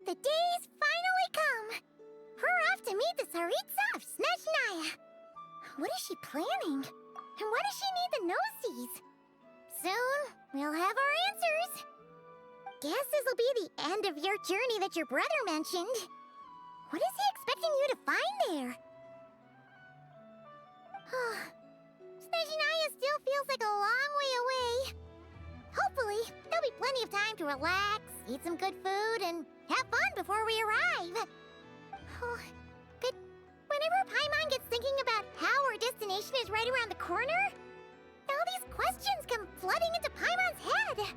The day's finally come! We're off to meet the Tsaritsa of Snezhnaya! What is she planning? And why does she need the gnosies? Soon, we'll have our answers! Guess this'll be the end of your journey that your brother mentioned. What is he expecting you to find there? Snezhnaya still feels like a long way away. Hopefully, there'll be plenty of time to relax, eat some good food, and have fun before we arrive. But whenever Paimon gets thinking about how our destination is right around the corner, all these questions come flooding into Paimon's head.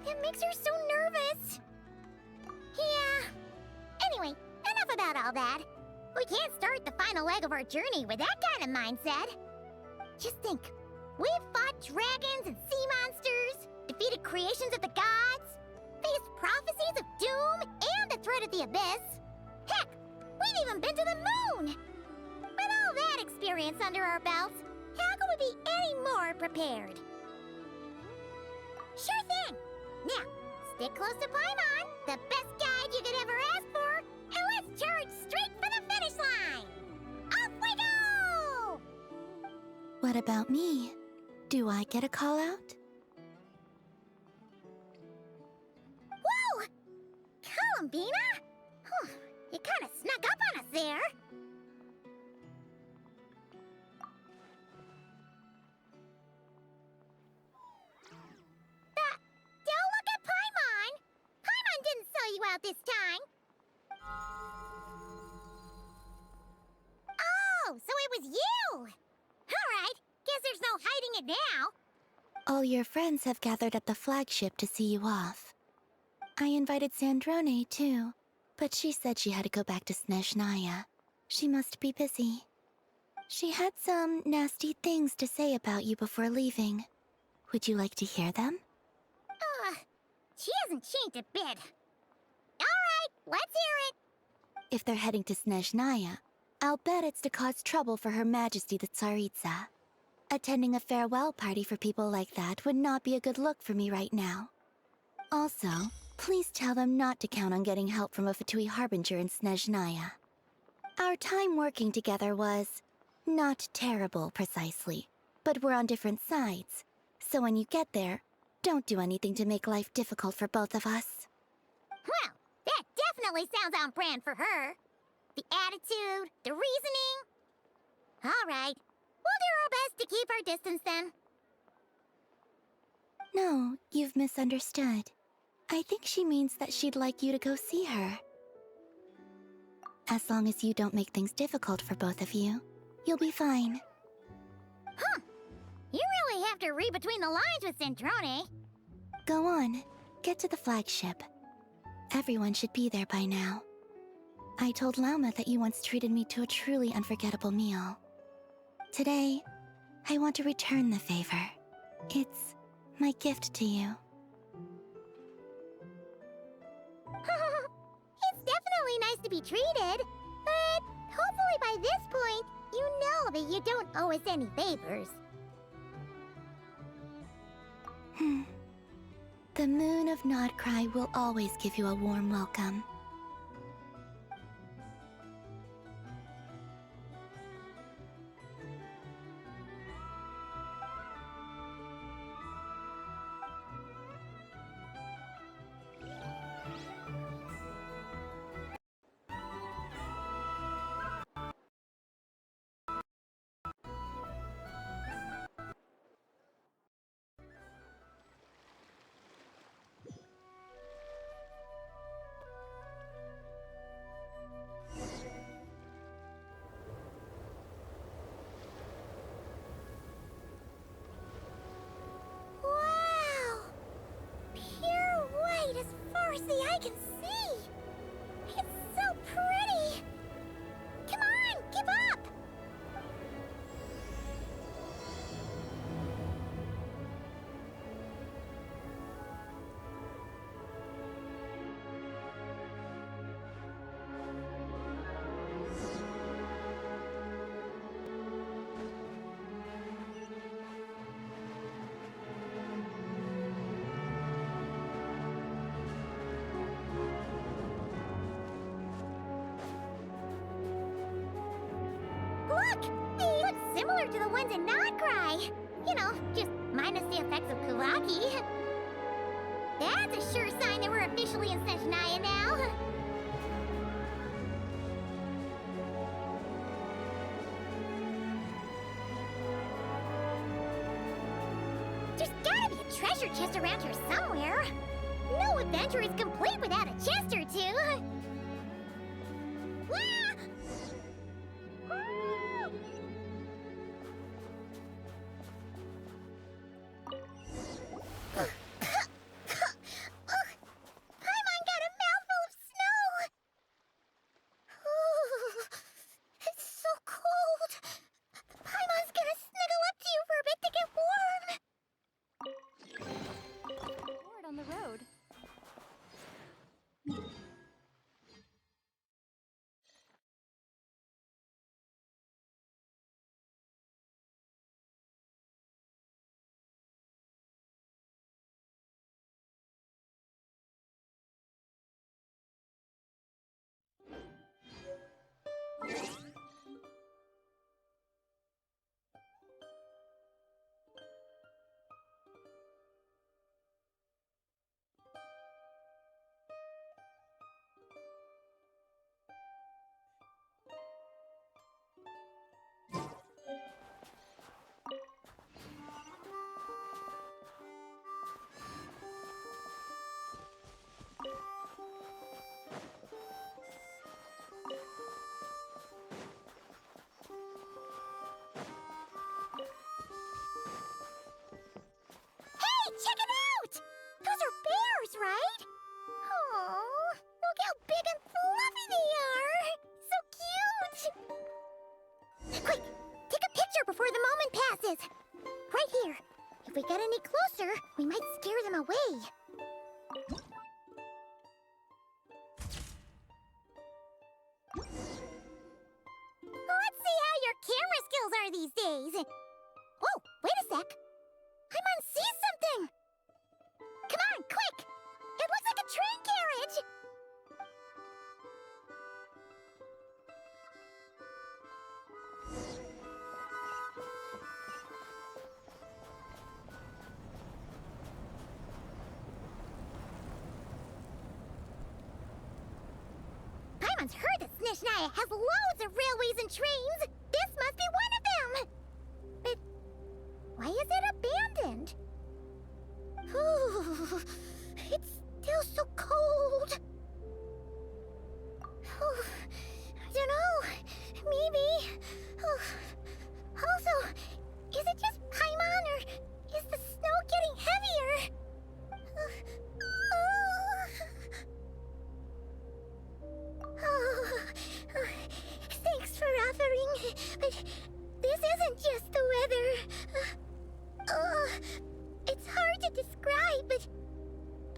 It makes her so nervous. Yeah. Anyway, enough about all that. We can't start the final leg of our journey with that kind of mindset. Just think. We've fought dragons and sea monsters, defeated creations of the gods, faced prophecies of doom and the threat of the abyss. Heck, we've even been to the moon! With all that experience under our belts, how could we be any more prepared? Sure thing! Now, stick close to Paimon, the best guide you could ever ask for, and let's charge straight for the finish line! Off we go! What about me? Do I get a call out? Whoa! Columbina? You kinda snuck up on us there. Don't look at Paimon! Paimon didn't sell you out this time. Oh, so it was you! Alright, guess there's no hiding it now. All your friends have gathered at the flagship to see you off. I invited Sandrone, too, but she said she had to go back to Snezhnaya. She must be busy. She had some nasty things to say about you before leaving. Would you like to hear them? She hasn't changed a bit. Alright, let's hear it. If they're heading to Snezhnaya, I'll bet it's to cause trouble for Her Majesty the Tsaritsa. Attending a farewell party for people like that would not be a good look for me right now. Also, please tell them not to count on getting help from a Fatui Harbinger in Snezhnaya. Our time working together was not terrible, precisely, but we're on different sides. So when you get there, don't do anything to make life difficult for both of us. Well, that definitely sounds on brand for her. The attitude, the reasoning. Alright, we'll do our best to keep our distance then. No, you've misunderstood. I think she means that she'd like you to go see her. As long as you don't make things difficult for both of you, you'll be fine. Huh. You really have to read between the lines with Sandrone. Go on, get to the flagship. Everyone should be there by now. I told Lauma that you once treated me to a truly unforgettable meal. Today, I want to return the favor. It's my gift to you. It's definitely nice to be treated, but hopefully by this point, you know that you don't owe us any favors. The moon of Nodcry will always give you a warm welcome. similar to the ones in Notcry. You know, just minus the effects of Kawaki. That's a sure sign that we're officially in Snezhnaya now. There's gotta be a treasure chest around here somewhere. No adventure is complete without a chest or two. Paimon got a mouthful of snow. Ooh, it's so cold. Paimon's gonna snuggle up to you for a bit to get warm. Word on the road. Check it out! Those are bears, right? Oh, look how big and fluffy they are! So cute! Quick, take a picture before the moment passes. Right here. If we get any closer, we might scare them away. Let's see how your camera skills are these days. Oh, wait a sec. Paimon sees something! Come on, quick! It looks like a train carriage! Paimon's heard that Snezhnaya has loads of railways and trains! This must be one of them! But why is it abandoned? Ooh, it's still so cold. Oh, I don't know. Maybe. Oh, also, is it just Paimon or is the snow getting heavier? Oh, thanks for offering, but this isn't just the weather. It's hard to describe, but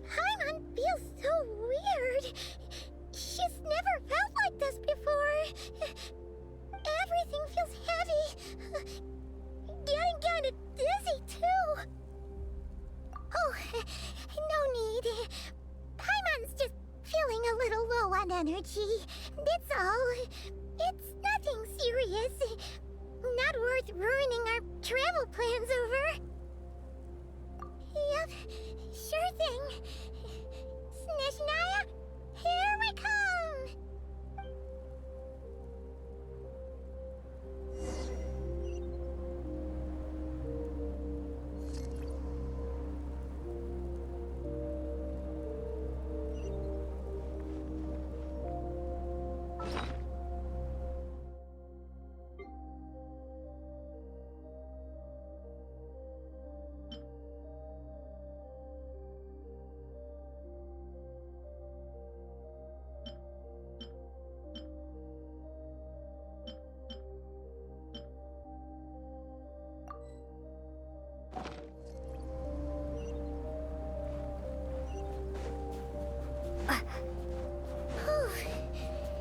Paimon feels so weird. She's never felt like this before. Everything feels heavy. Getting kind of dizzy, too. Oh, no need. Paimon's just feeling a little low on energy. That's all. It's nothing serious. Not worth ruining our travel plans over. Yep, sure thing. Snezhnaya, here we come!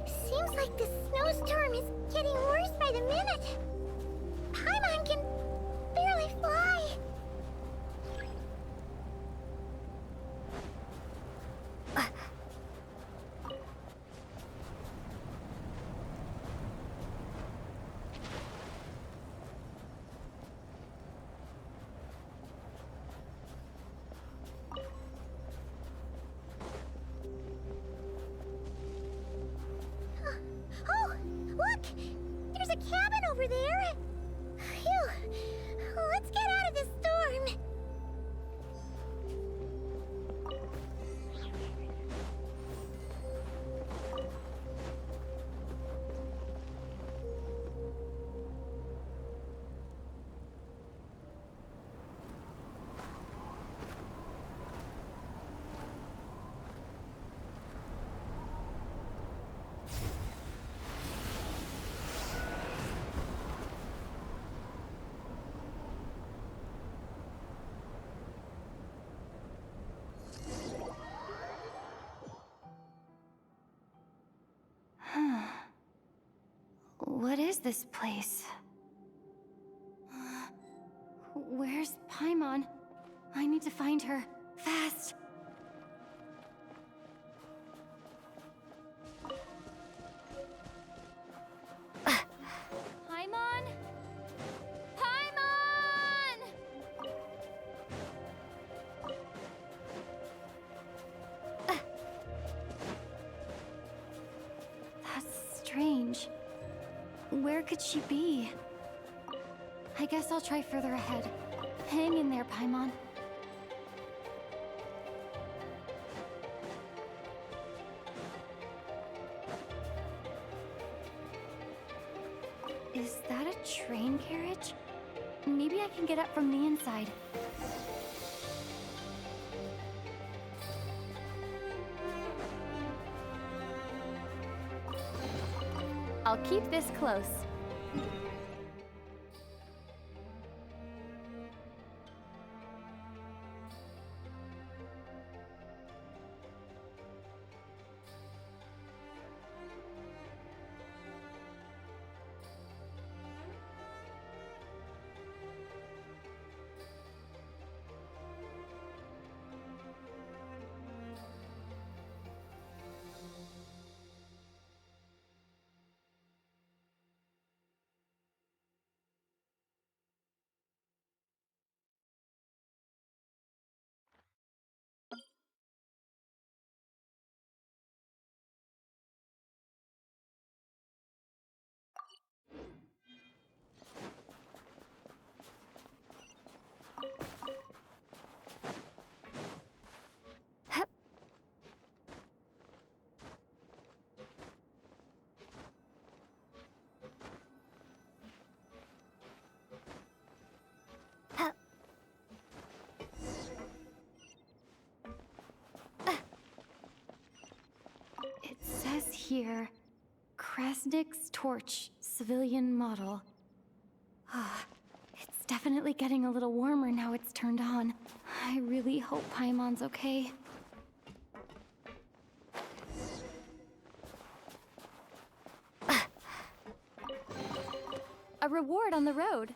Seems like the snowstorm is getting worse by the minute. Paimon can barely fly. Look! There's a cabin over there! Phew! Let's get out of this storm! What is this place? Where's Paimon? I need to find her. Fast! Paimon? Paimon! That's strange. Where could she be? I guess I'll try further ahead. Hang in there, Paimon. Is that a train carriage? Maybe I can get up from the inside. I'll keep this close. It says here, Krasnik's torch, civilian model. It's definitely getting a little warmer now it's turned on. I really hope Paimon's okay. A reward on the road.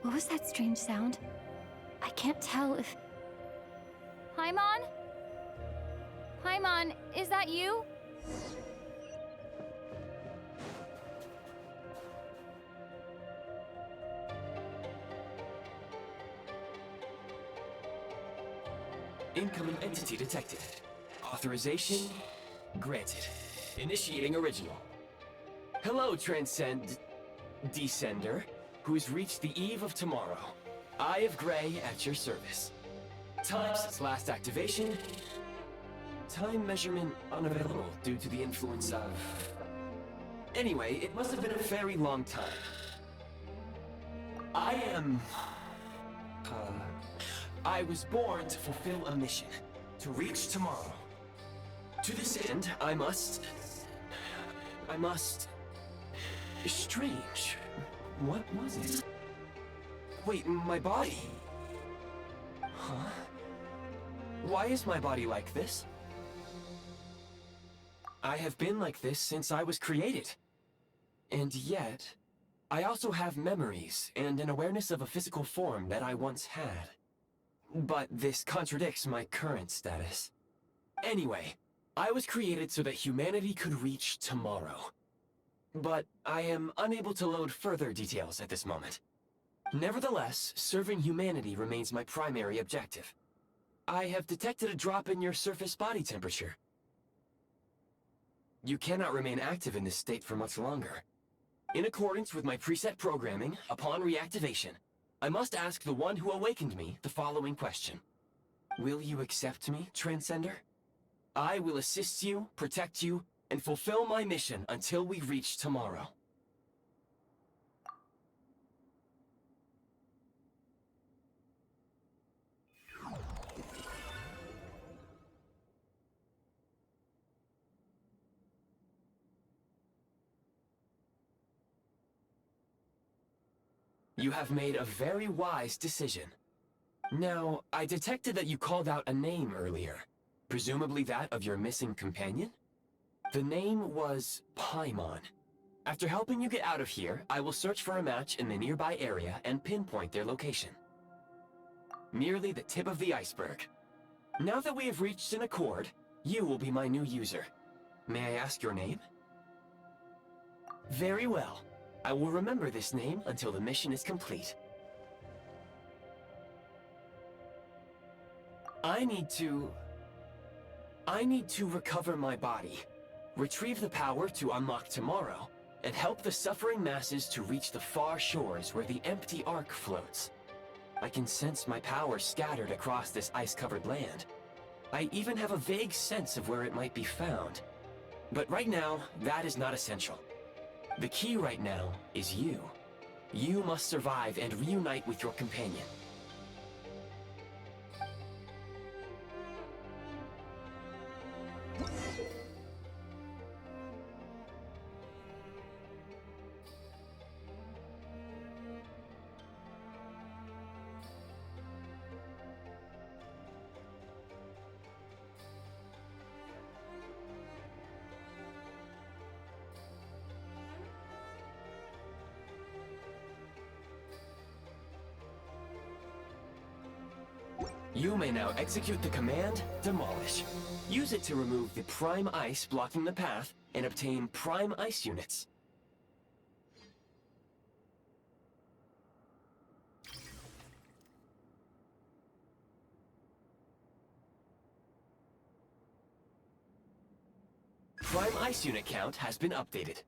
What was that strange sound? I can't tell if... Paimon? Paimon, is that you? Incoming entity detected. Authorization granted. Initiating original. Hello, Descender, who's reached the eve of tomorrow. Eye of Grey at your service. Time since last activation. Time measurement unavailable due to the influence of... Anyway, it must have been a very long time. I was born to fulfill a mission. To reach tomorrow. To this end, I must... Strange. What was it? Wait, my body? Huh? Why is my body like this? I have been like this since I was created. And yet, I also have memories and an awareness of a physical form that I once had. But this contradicts my current status. Anyway, I was created so that humanity could reach tomorrow. But I am unable to load further details at this moment. Nevertheless, serving humanity remains my primary objective. I have detected a drop in your surface body temperature. You cannot remain active in this state for much longer. In accordance with my preset programming, upon reactivation, I must ask the one who awakened me the following question. Will you accept me, Transcender? I will assist you, protect you, and fulfill my mission until we reach tomorrow. You have made a very wise decision. Now, I detected that you called out a name earlier. Presumably that of your missing companion? The name was Paimon. After helping you get out of here, I will search for a match in the nearby area and pinpoint their location. Merely the tip of the iceberg. Now that we have reached an accord, you will be my new user. May I ask your name? Very well. I will remember this name until the mission is complete. I need to recover my body, retrieve the power to unlock tomorrow, and help the suffering masses to reach the far shores where the empty Ark floats. I can sense my power scattered across this ice-covered land. I even have a vague sense of where it might be found. But right now, that is not essential. The key right now is you. You must survive and reunite with your companion. You may now execute the command, Demolish. Use it to remove the prime ice blocking the path and obtain prime ice units. Prime ice unit count has been updated.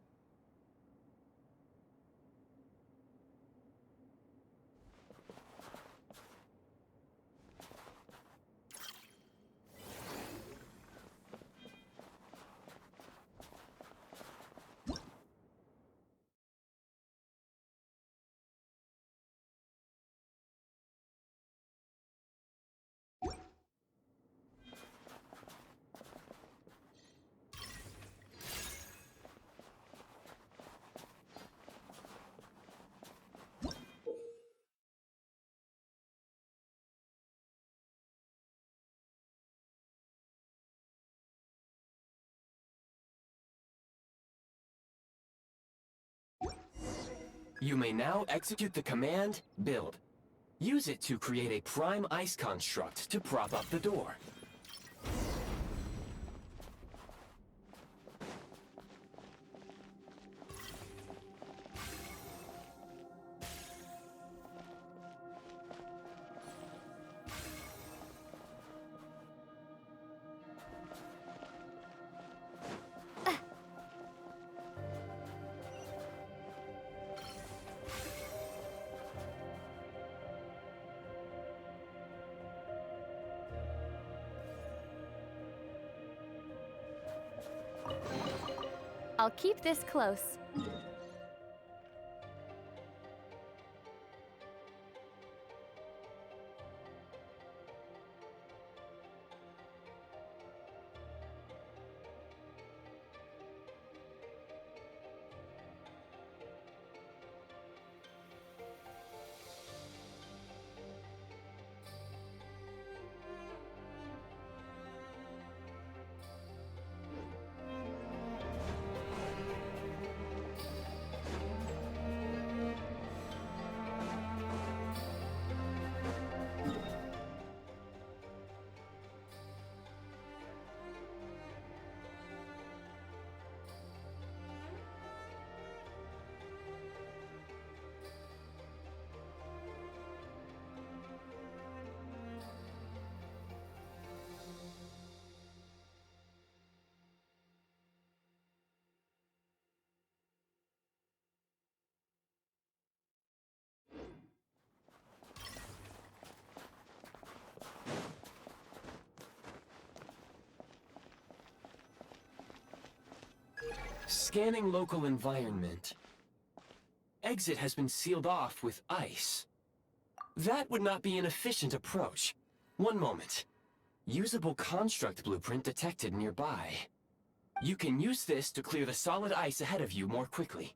You may now execute the command, Build. Use it to create a prime ice construct to prop up the door. I'll keep this close. Scanning local environment. Exit has been sealed off with ice. That would not be an efficient approach. One moment. Usable construct blueprint detected nearby. You can use this to clear the solid ice ahead of you more quickly.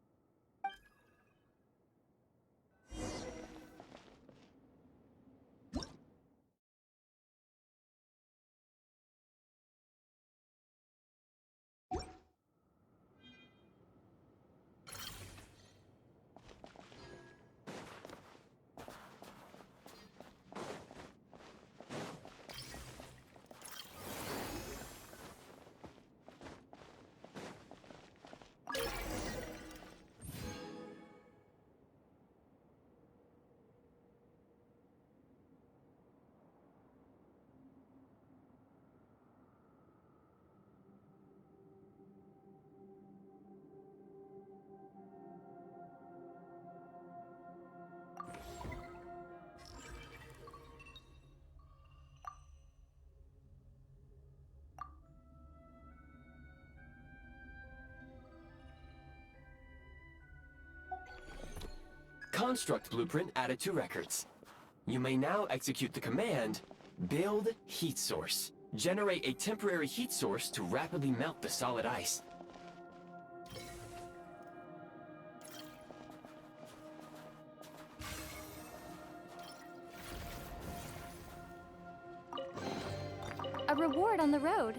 Construct blueprint added to records. You may now execute the command, Build Heat Source. Generate a temporary heat source to rapidly melt the solid ice. A reward on the road.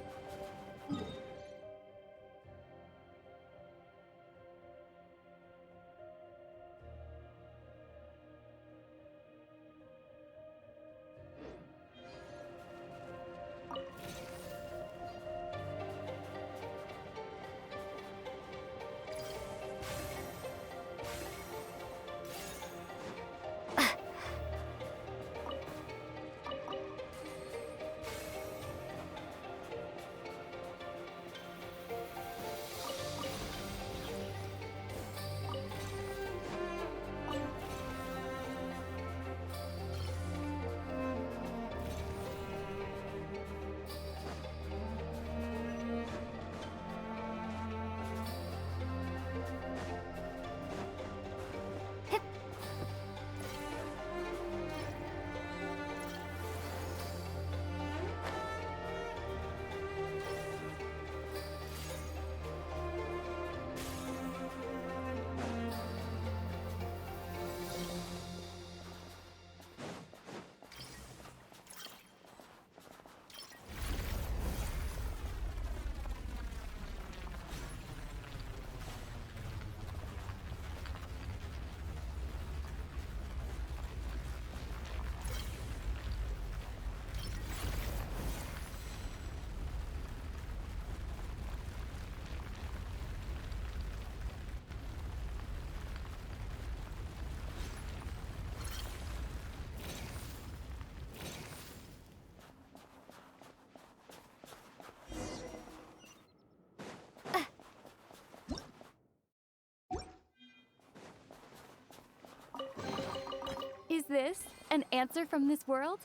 Is this an answer from this world?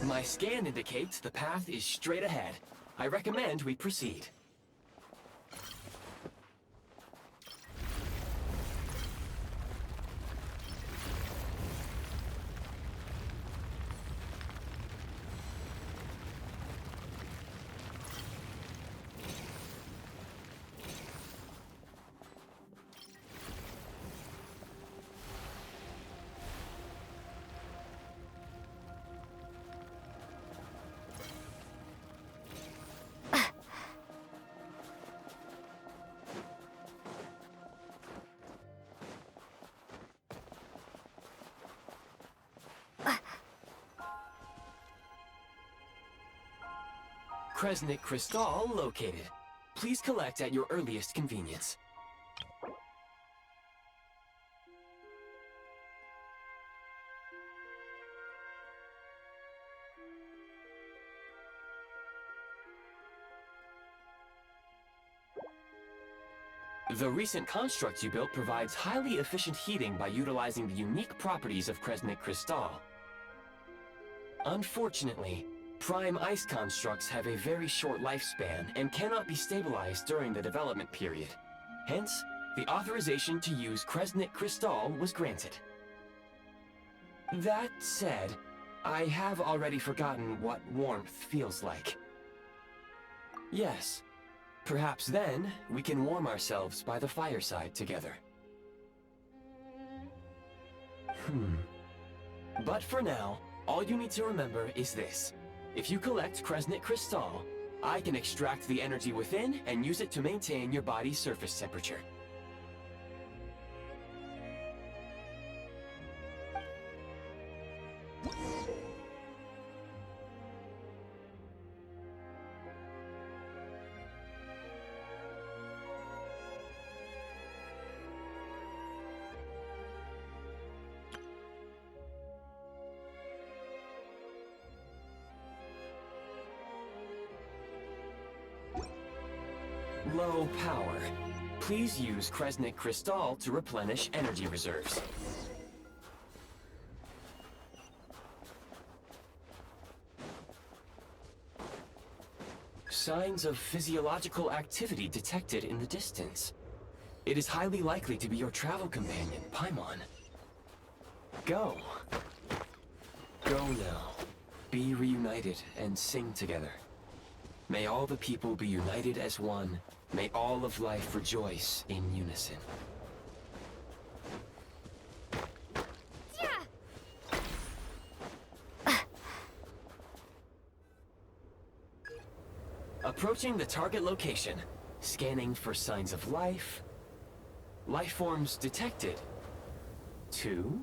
My scan indicates the path is straight ahead. I recommend we proceed. Kresnik Crystal located. Please collect at your earliest convenience. The recent construct you built provides highly efficient heating by utilizing the unique properties of Kresnik Crystal. Unfortunately, prime ice constructs have a very short lifespan and cannot be stabilized during the development period. Hence, the authorization to use Kresnit Crystal was granted. That said, I have already forgotten what warmth feels like. Yes, perhaps then we can warm ourselves by the fireside together. But for now, all you need to remember is this. If you collect Kresnit Crystal, I can extract the energy within and use it to maintain your body's surface temperature. Low power. Please use Kresnit Crystal to replenish energy reserves. Signs of physiological activity detected in the distance. It is highly likely to be your travel companion, Paimon. Go. Go now. Be reunited and sing together. May all the people be united as one. May all of life rejoice in unison. Approaching the target location. Scanning for signs of life. Life forms detected. 2.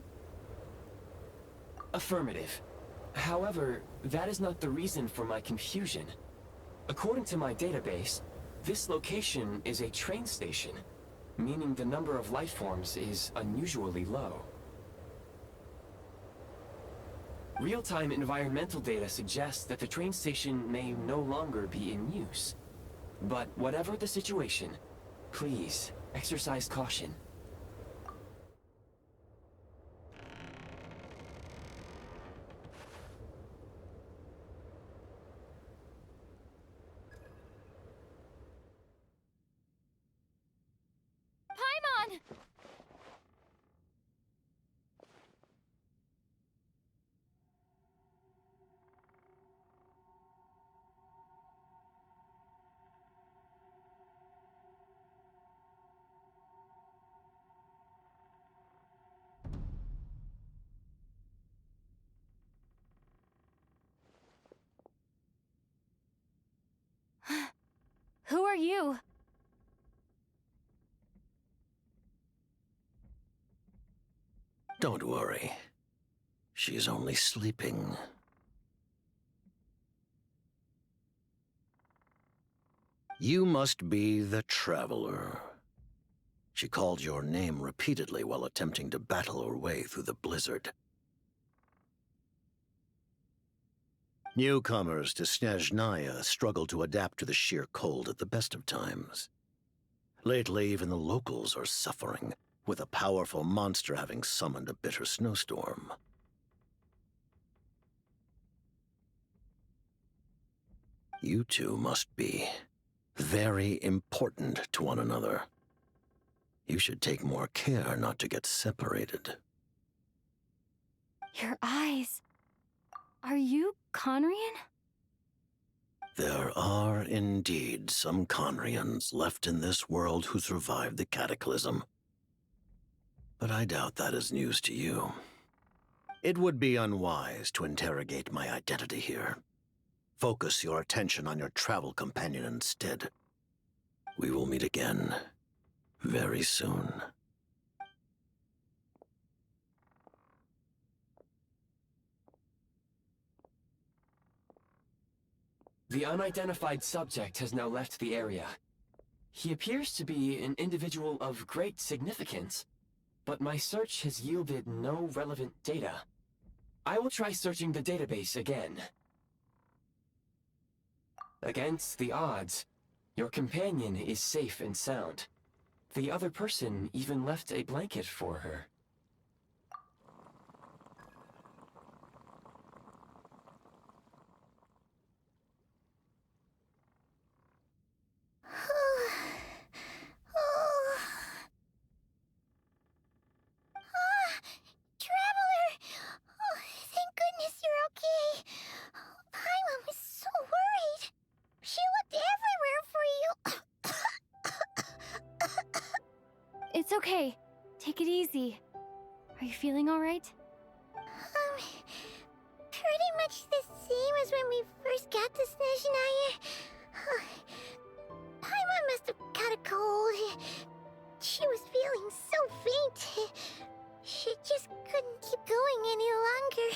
Affirmative. However, that is not the reason for my confusion. According to my database, this location is a train station, meaning the number of life forms is unusually low. Real-time environmental data suggests that the train station may no longer be in use. But whatever the situation, please exercise caution. Paimon! Who are you? Don't worry. She's only sleeping. You must be the Traveler. She called your name repeatedly while attempting to battle her way through the blizzard. Newcomers to Snezhnaya struggle to adapt to the sheer cold at the best of times. Lately, even the locals are suffering, with a powerful monster having summoned a bitter snowstorm. You two must be very important to one another. You should take more care not to get separated. Your eyes. Are you Conrian? There are indeed some Conrians left in this world who survived the cataclysm. But I doubt that is news to you. It would be unwise to interrogate my identity here. Focus your attention on your travel companion instead. We will meet again very soon. The unidentified subject has now left the area. He appears to be an individual of great significance, but my search has yielded no relevant data. I will try searching the database again. Against the odds, your companion is safe and sound. The other person even left a blanket for her. It's okay. Take it easy. Are you feeling alright? Pretty much the same as when we first got to Snezhnaya. Paimon must have got a cold. She was feeling so faint. She just couldn't keep going any longer.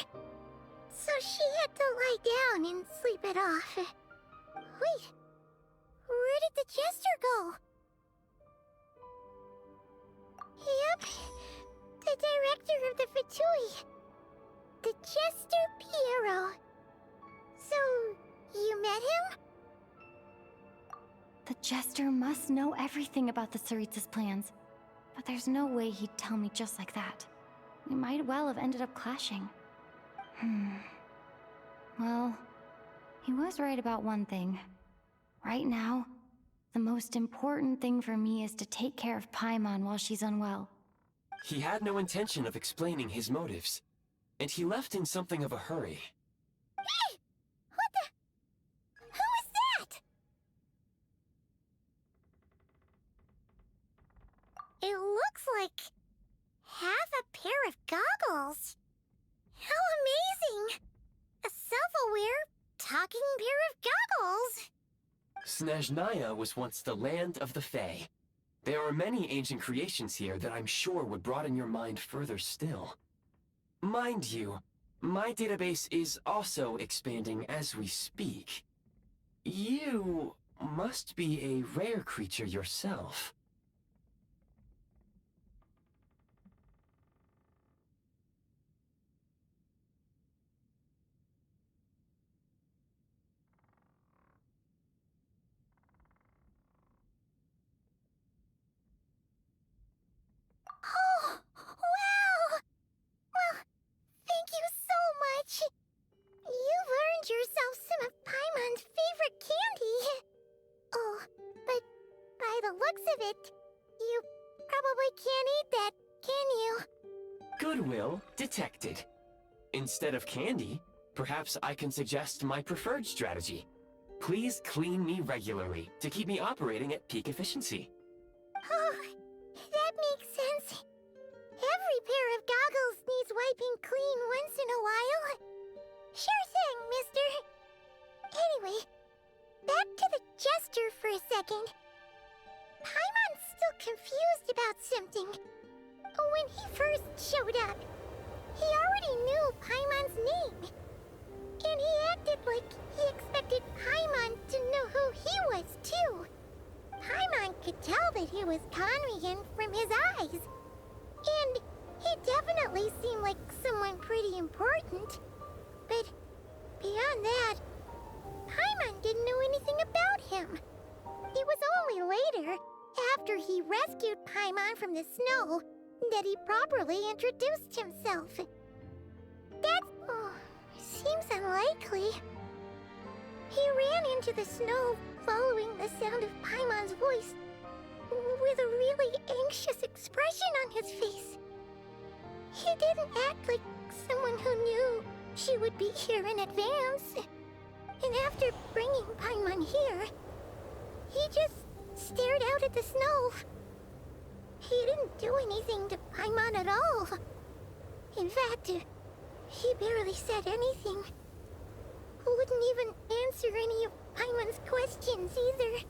So she had to lie down and sleep it off. Wait, where did the jester go? Yep, the director of the Fatui. The Jester Piero. So, you met him? The Jester must know everything about the Tsaritsa's plans. But there's no way he'd tell me just like that. We might well have ended up clashing. Well, he was right about one thing. Right now, the most important thing for me is to take care of Paimon while she's unwell. He had no intention of explaining his motives, and he left in something of a hurry. Hey! What the... Who is that? It looks like... half a pair of goggles. How amazing! A self-aware, talking pair of goggles! Snezhnaya was once the land of the Fae. There are many ancient creations here that I'm sure would broaden your mind further still. Mind you, my database is also expanding as we speak. You must be a rare creature yourself. Oh, wow! Well, thank you so much. You've earned yourself some of Paimon's favorite candy. Oh, but by the looks of it, you probably can't eat that, can you? Goodwill detected. Instead of candy, perhaps I can suggest my preferred strategy. Please clean me regularly to keep me operating at peak efficiency. Oh, that makes sense. Every pair of goggles needs wiping clean once in a while. Sure thing, mister. Anyway, back to the Jester for a second. Paimon's still confused about something. When he first showed up, he already knew Paimon's name. And he acted like he expected Paimon to know who he was, too. Paimon could tell that he was Conrian from his eyes. And he definitely seemed like someone pretty important. But beyond that, Paimon didn't know anything about him. It was only later, after he rescued Paimon from the snow, that he properly introduced himself. That seems unlikely. He ran into the snow following the sound of Paimon's voice, with a really anxious expression on his face. He didn't act like someone who knew she would be here in advance. And after bringing Paimon here, he just stared out at the snow. He didn't do anything to Paimon at all. In fact, he barely said anything. Wouldn't even answer any of Paimon's questions either.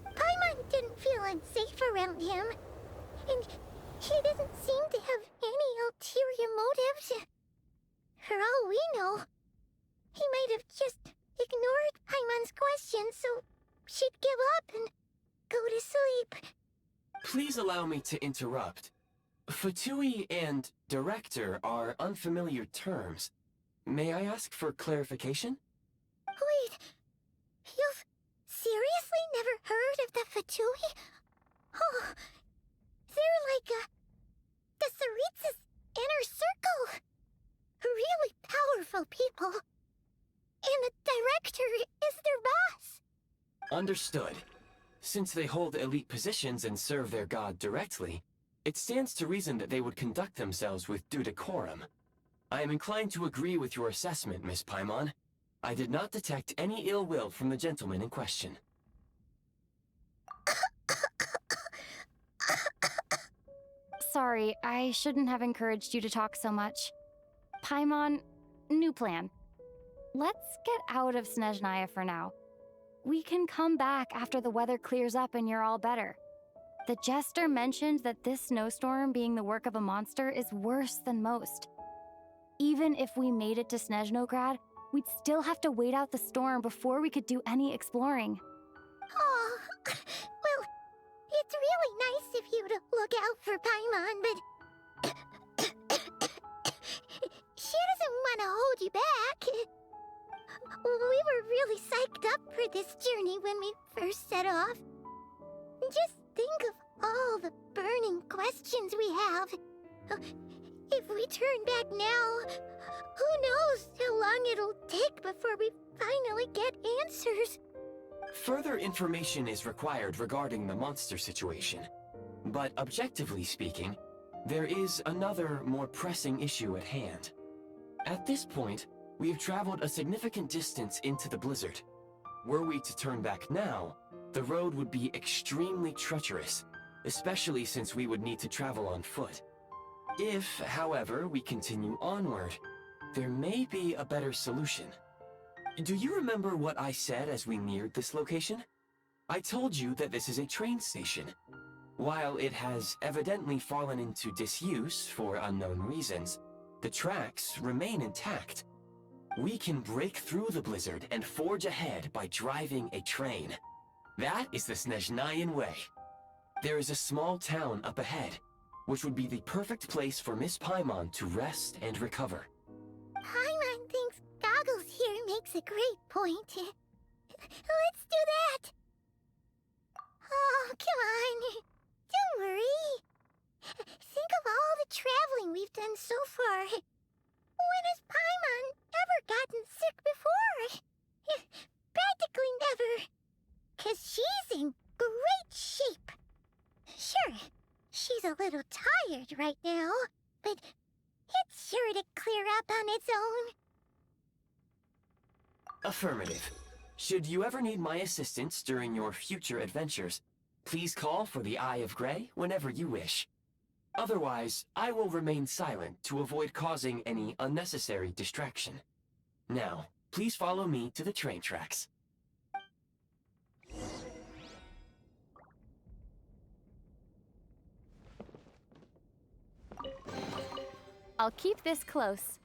Paimon didn't feel unsafe around him, and he didn't seem to have any ulterior motives. For all we know, he might have just ignored Paimon's questions so she'd give up and go to sleep. Please allow me to interrupt. Fatui and director are unfamiliar terms. May I ask for clarification? Wait, you've seriously never heard of the Fatui? Oh, they're like the Tsaritsa's inner circle. Really powerful people. And the director is their boss. Understood. Since they hold elite positions and serve their god directly, it stands to reason that they would conduct themselves with due decorum. I am inclined to agree with your assessment, Miss Paimon. I did not detect any ill will from the gentleman in question. Sorry, I shouldn't have encouraged you to talk so much. Paimon, new plan. Let's get out of Snezhnaya for now. We can come back after the weather clears up and you're all better. The jester mentioned that this snowstorm being the work of a monster is worse than most. Even if we made it to Snezhnograd, we'd still have to wait out the storm before we could do any exploring. Oh, well, it's really nice of you to look out for Paimon, but she doesn't want to hold you back. We were really psyched up for this journey when we first set off. Just think of all the burning questions we have. If we turn back now, who knows how long it'll take before we finally get answers. Further information is required regarding the monster situation. But objectively speaking, there is another, more pressing issue at hand. At this point, we have traveled a significant distance into the blizzard. Were we to turn back now, the road would be extremely treacherous, especially since we would need to travel on foot. If, however, we continue onward, there may be a better solution. Do you remember what I said as we neared this location? I told you that this is a train station. While it has evidently fallen into disuse for unknown reasons, the tracks remain intact. We can break through the blizzard and forge ahead by driving a train. That is the Snezhnayan way. There is a small town up ahead, which would be the perfect place for Miss Paimon to rest and recover. Paimon thinks Goggles here makes a great point. Let's do that! Oh, come on. Don't worry. Think of all the traveling we've done so far. When has Paimon ever gotten sick before? Practically never. 'Cause she's in great shape. Sure, she's a little tired right now, but it's sure to clear up on its own. Affirmative. Should you ever need my assistance during your future adventures, please call for the Eye of Grey whenever you wish. Otherwise, I will remain silent to avoid causing any unnecessary distraction. Now, please follow me to the train tracks. I'll keep this close.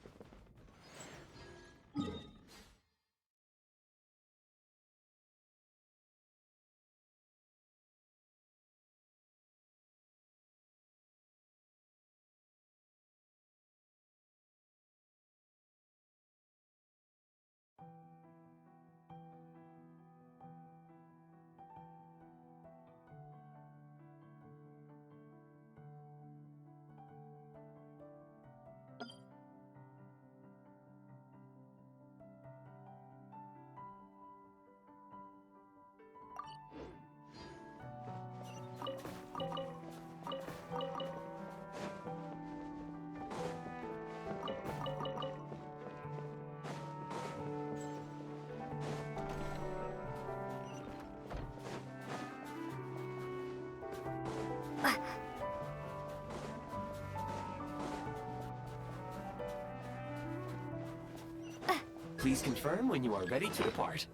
Please confirm when you are ready to depart.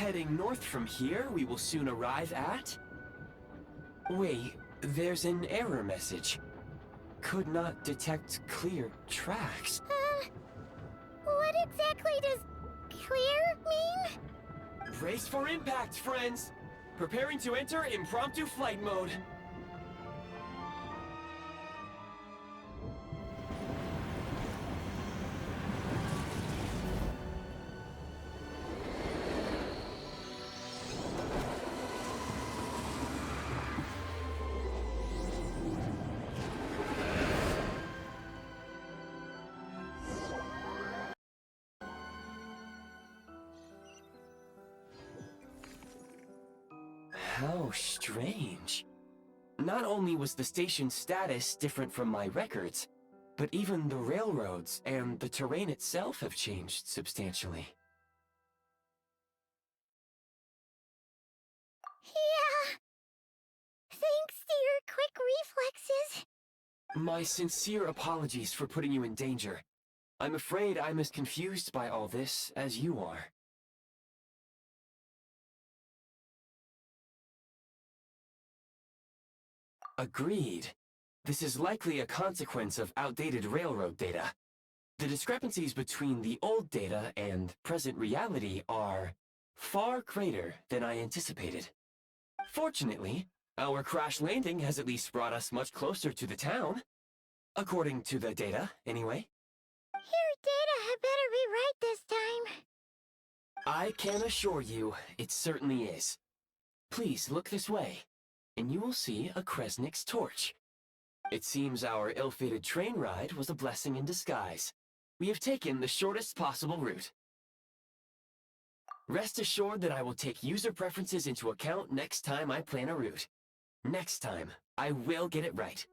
Heading north from here, we will soon arrive at... Wait, there's an error message. Could not detect clear tracks. What exactly does clear mean? Brace for impact, friends! Preparing to enter impromptu flight mode. How strange. Not only was the station's status different from my records, but even the railroads and the terrain itself have changed substantially. Yeah. Thanks to your quick reflexes. My sincere apologies for putting you in danger. I'm afraid I'm as confused by all this as you are. Agreed. This is likely a consequence of outdated railroad data. The discrepancies between the old data and present reality are far greater than I anticipated. Fortunately, our crash landing has at least brought us much closer to the town. According to the data, anyway. Your data had better be right this time. I can assure you, it certainly is. Please look this way, and you will see a Kresnik's torch. It seems our ill-fated train ride was a blessing in disguise. We have taken the shortest possible route. Rest assured that I will take user preferences into account next time I plan a route. Next time, I will get it right.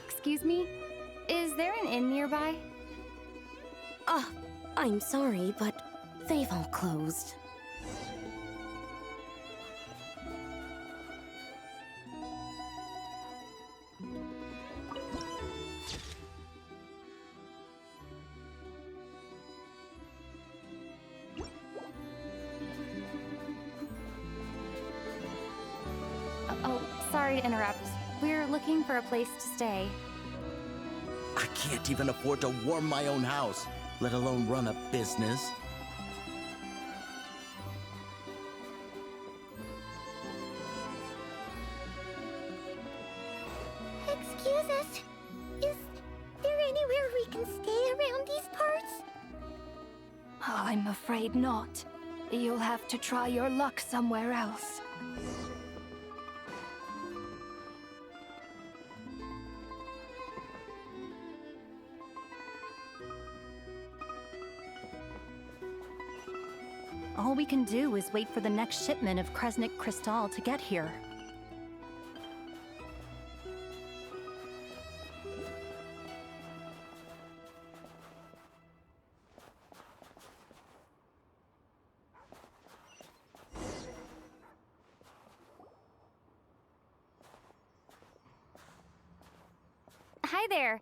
Excuse me? Is there an inn nearby? I'm sorry, but they've all closed. Oh, sorry to interrupt. We're looking for a place to stay. I can't even afford to warm my own house, let alone run a business. Excuse us. Is there anywhere we can stay around these parts? I'm afraid not. You'll have to try your luck somewhere else. All we can do is wait for the next shipment of Kresnik Crystal to get here. Hi there.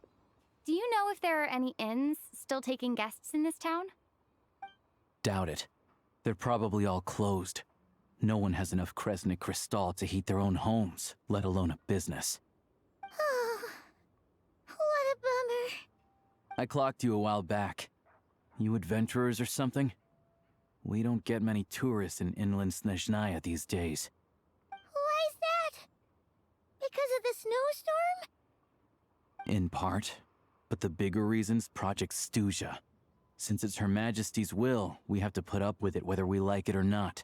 Do you know if there are any inns still taking guests in this town? Doubt it. They're probably all closed. No one has enough Kresnik Crystal to heat their own homes, let alone a business. Oh, what a bummer. I clocked you a while back. You adventurers or something? We don't get many tourists in inland Snezhnaya these days. Why is that? Because of the snowstorm? In part. But the bigger reason's Project Stuja. Since it's Her Majesty's will, we have to put up with it whether we like it or not.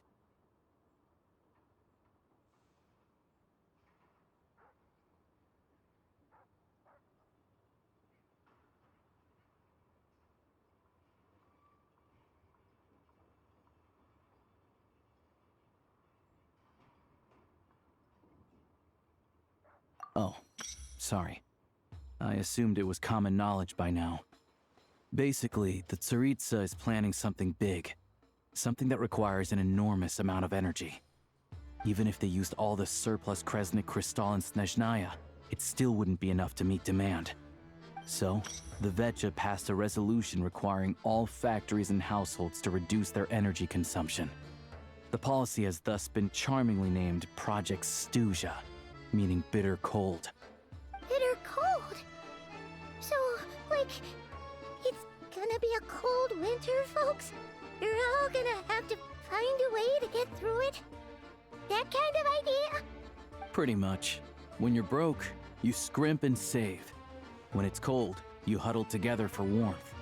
Oh, sorry. I assumed it was common knowledge by now. Basically, the Tsaritsa is planning something big. Something that requires an enormous amount of energy. Even if they used all the surplus Kresnik Crystal in Snezhnaya, it still wouldn't be enough to meet demand. So, the Vetja passed a resolution requiring all factories and households to reduce their energy consumption. The policy has thus been charmingly named Project Stuja, meaning bitter cold. Bitter cold? So, like, it's gonna be a cold winter, folks? You're all gonna have to find a way to get through it? That kind of idea? Pretty much. When you're broke, you scrimp and save. When it's cold, you huddle together for warmth.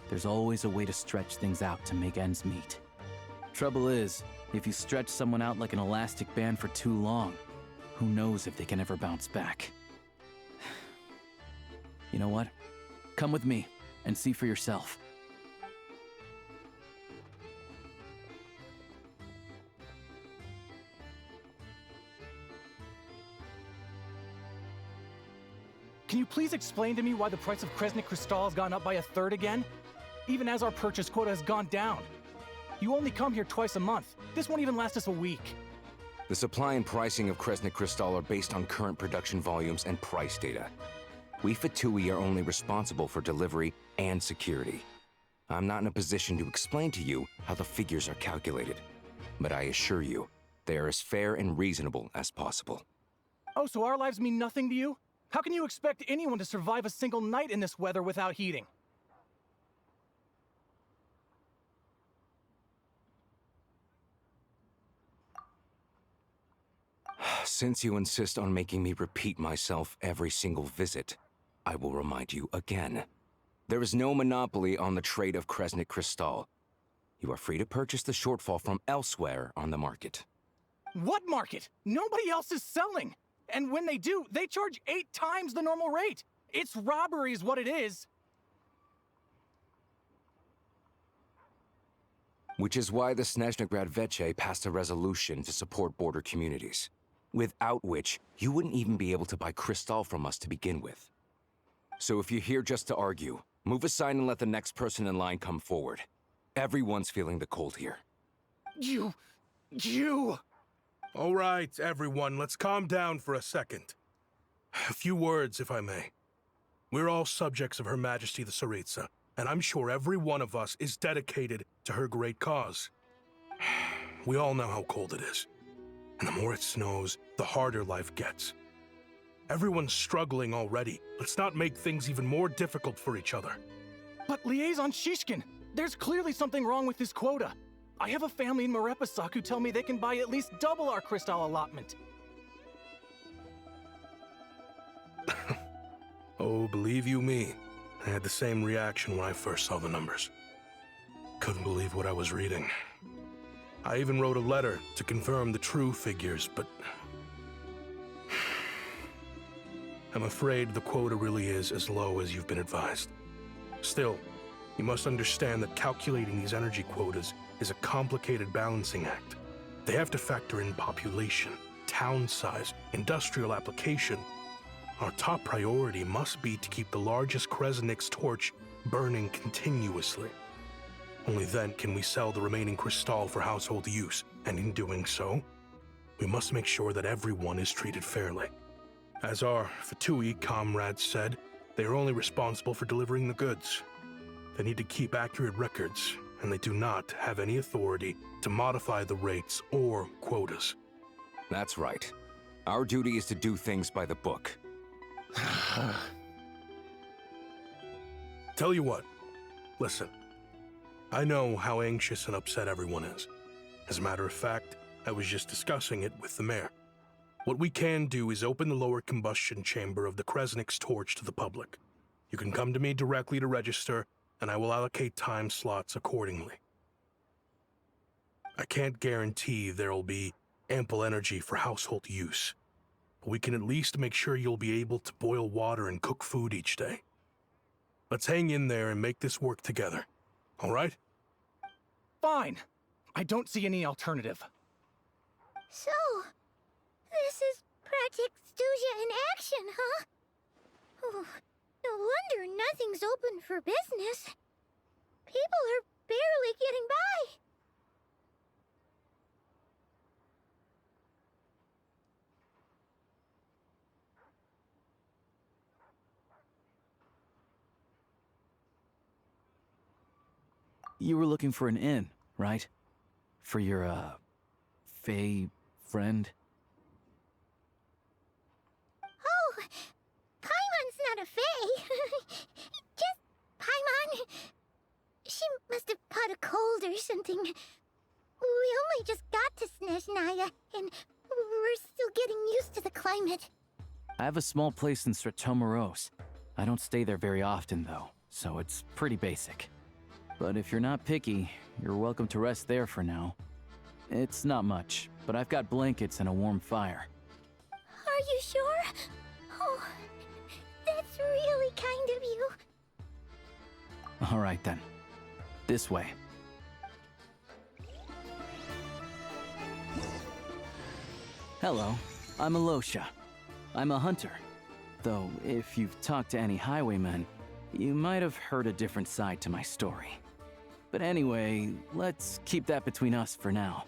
There's always a way to stretch things out to make ends meet. Trouble is, if you stretch someone out like an elastic band for too long, who knows if they can ever bounce back. You know what? Come with me and see for yourself. Can you please explain to me why the price of Kresnik Crystal has gone up by 1/3 again? Even as our purchase quota has gone down. You only come here twice a month. This won't even last us a week. The supply and pricing of Kresnik Crystal are based on current production volumes and price data. We Fatui are only responsible for delivery and security. I'm not in a position to explain to you how the figures are calculated, but I assure you, they are as fair and reasonable as possible. Oh, so our lives mean nothing to you? How can you expect anyone to survive a single night in this weather without heating? Since you insist on making me repeat myself every single visit, I will remind you again. There is no monopoly on the trade of Kresnik Crystal. You are free to purchase the shortfall from elsewhere on the market. What market? Nobody else is selling! And when they do, they charge 8 times the normal rate! It's robbery is what it is! Which is why the Snezhnegrad Veche passed a resolution to support border communities, without which you wouldn't even be able to buy crystal from us to begin with. So if you're here just to argue, move aside and let the next person in line come forward. Everyone's feeling the cold here. You... All right, everyone, let's calm down for a second. A few words, if I may. We're all subjects of Her Majesty the Tsaritsa, and I'm sure every one of us is dedicated to her great cause. We all know how cold it is. And the more it snows, the harder life gets. Everyone's struggling already. Let's not make things even more difficult for each other. But Liaison Shishkin, there's clearly something wrong with this quota. I have a family in Marepasak who tell me they can buy at least double our crystal allotment. Oh, believe you me, I had the same reaction when I first saw the numbers. Couldn't believe what I was reading. I even wrote a letter to confirm the true figures, but I'm afraid the quota really is as low as you've been advised. Still, you must understand that calculating these energy quotas is a complicated balancing act. They have to factor in population, town size, industrial application. Our top priority must be to keep the largest Kresnik's torch burning continuously. Only then can we sell the remaining crystal for household use, and in doing so, we must make sure that everyone is treated fairly. As our Fatui comrades said, they are only responsible for delivering the goods. They need to keep accurate records, and they do not have any authority to modify the rates or quotas. That's right. Our duty is to do things by the book. Tell you what, listen. I know how anxious and upset everyone is. As a matter of fact, I was just discussing it with the mayor. What we can do is open the lower combustion chamber of the Kresnik's torch to the public. You can come to me directly to register, and I will allocate time slots accordingly. I can't guarantee there'll be ample energy for household use, but we can at least make sure you'll be able to boil water and cook food each day. Let's hang in there and make this work together, all right? Fine. I don't see any alternative. So, this is Project Stuja in action, huh? Oh, no wonder nothing's open for business. People are barely getting by. You were looking for an inn, right? For your, Fae friend? Oh, Paimon's not a fae. Just Paimon. She must have caught a cold or something. We only just got to Snezhnaya, and we're still getting used to the climate. I have a small place in Stratomoros. I don't stay there very often, though, so it's pretty basic. But if you're not picky, you're welcome to rest there for now. It's not much, but I've got blankets and a warm fire. Are you sure? Oh, that's really kind of you. All right, then. This way. Hello, I'm Alosha. I'm a hunter. Though, if you've talked to any highwaymen, you might have heard a different side to my story. But anyway, let's keep that between us for now.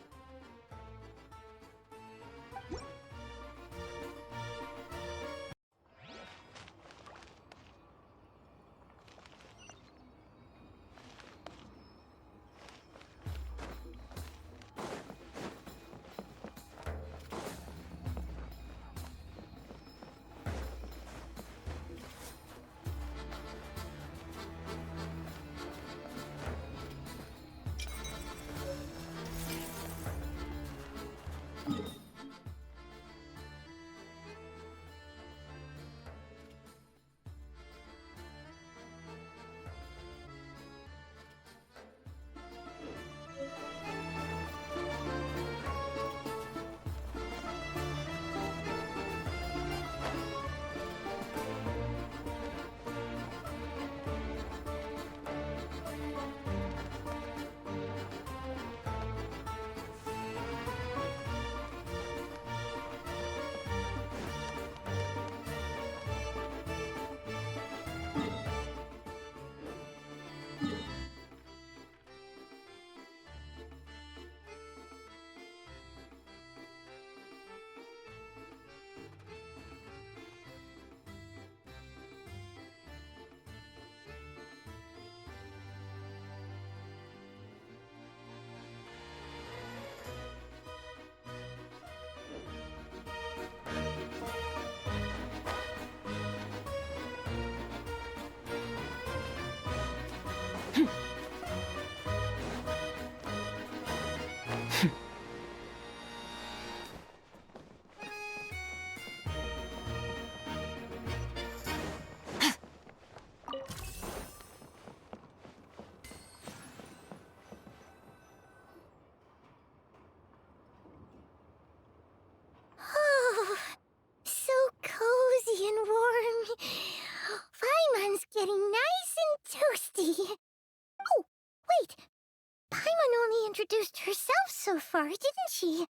before, didn't she?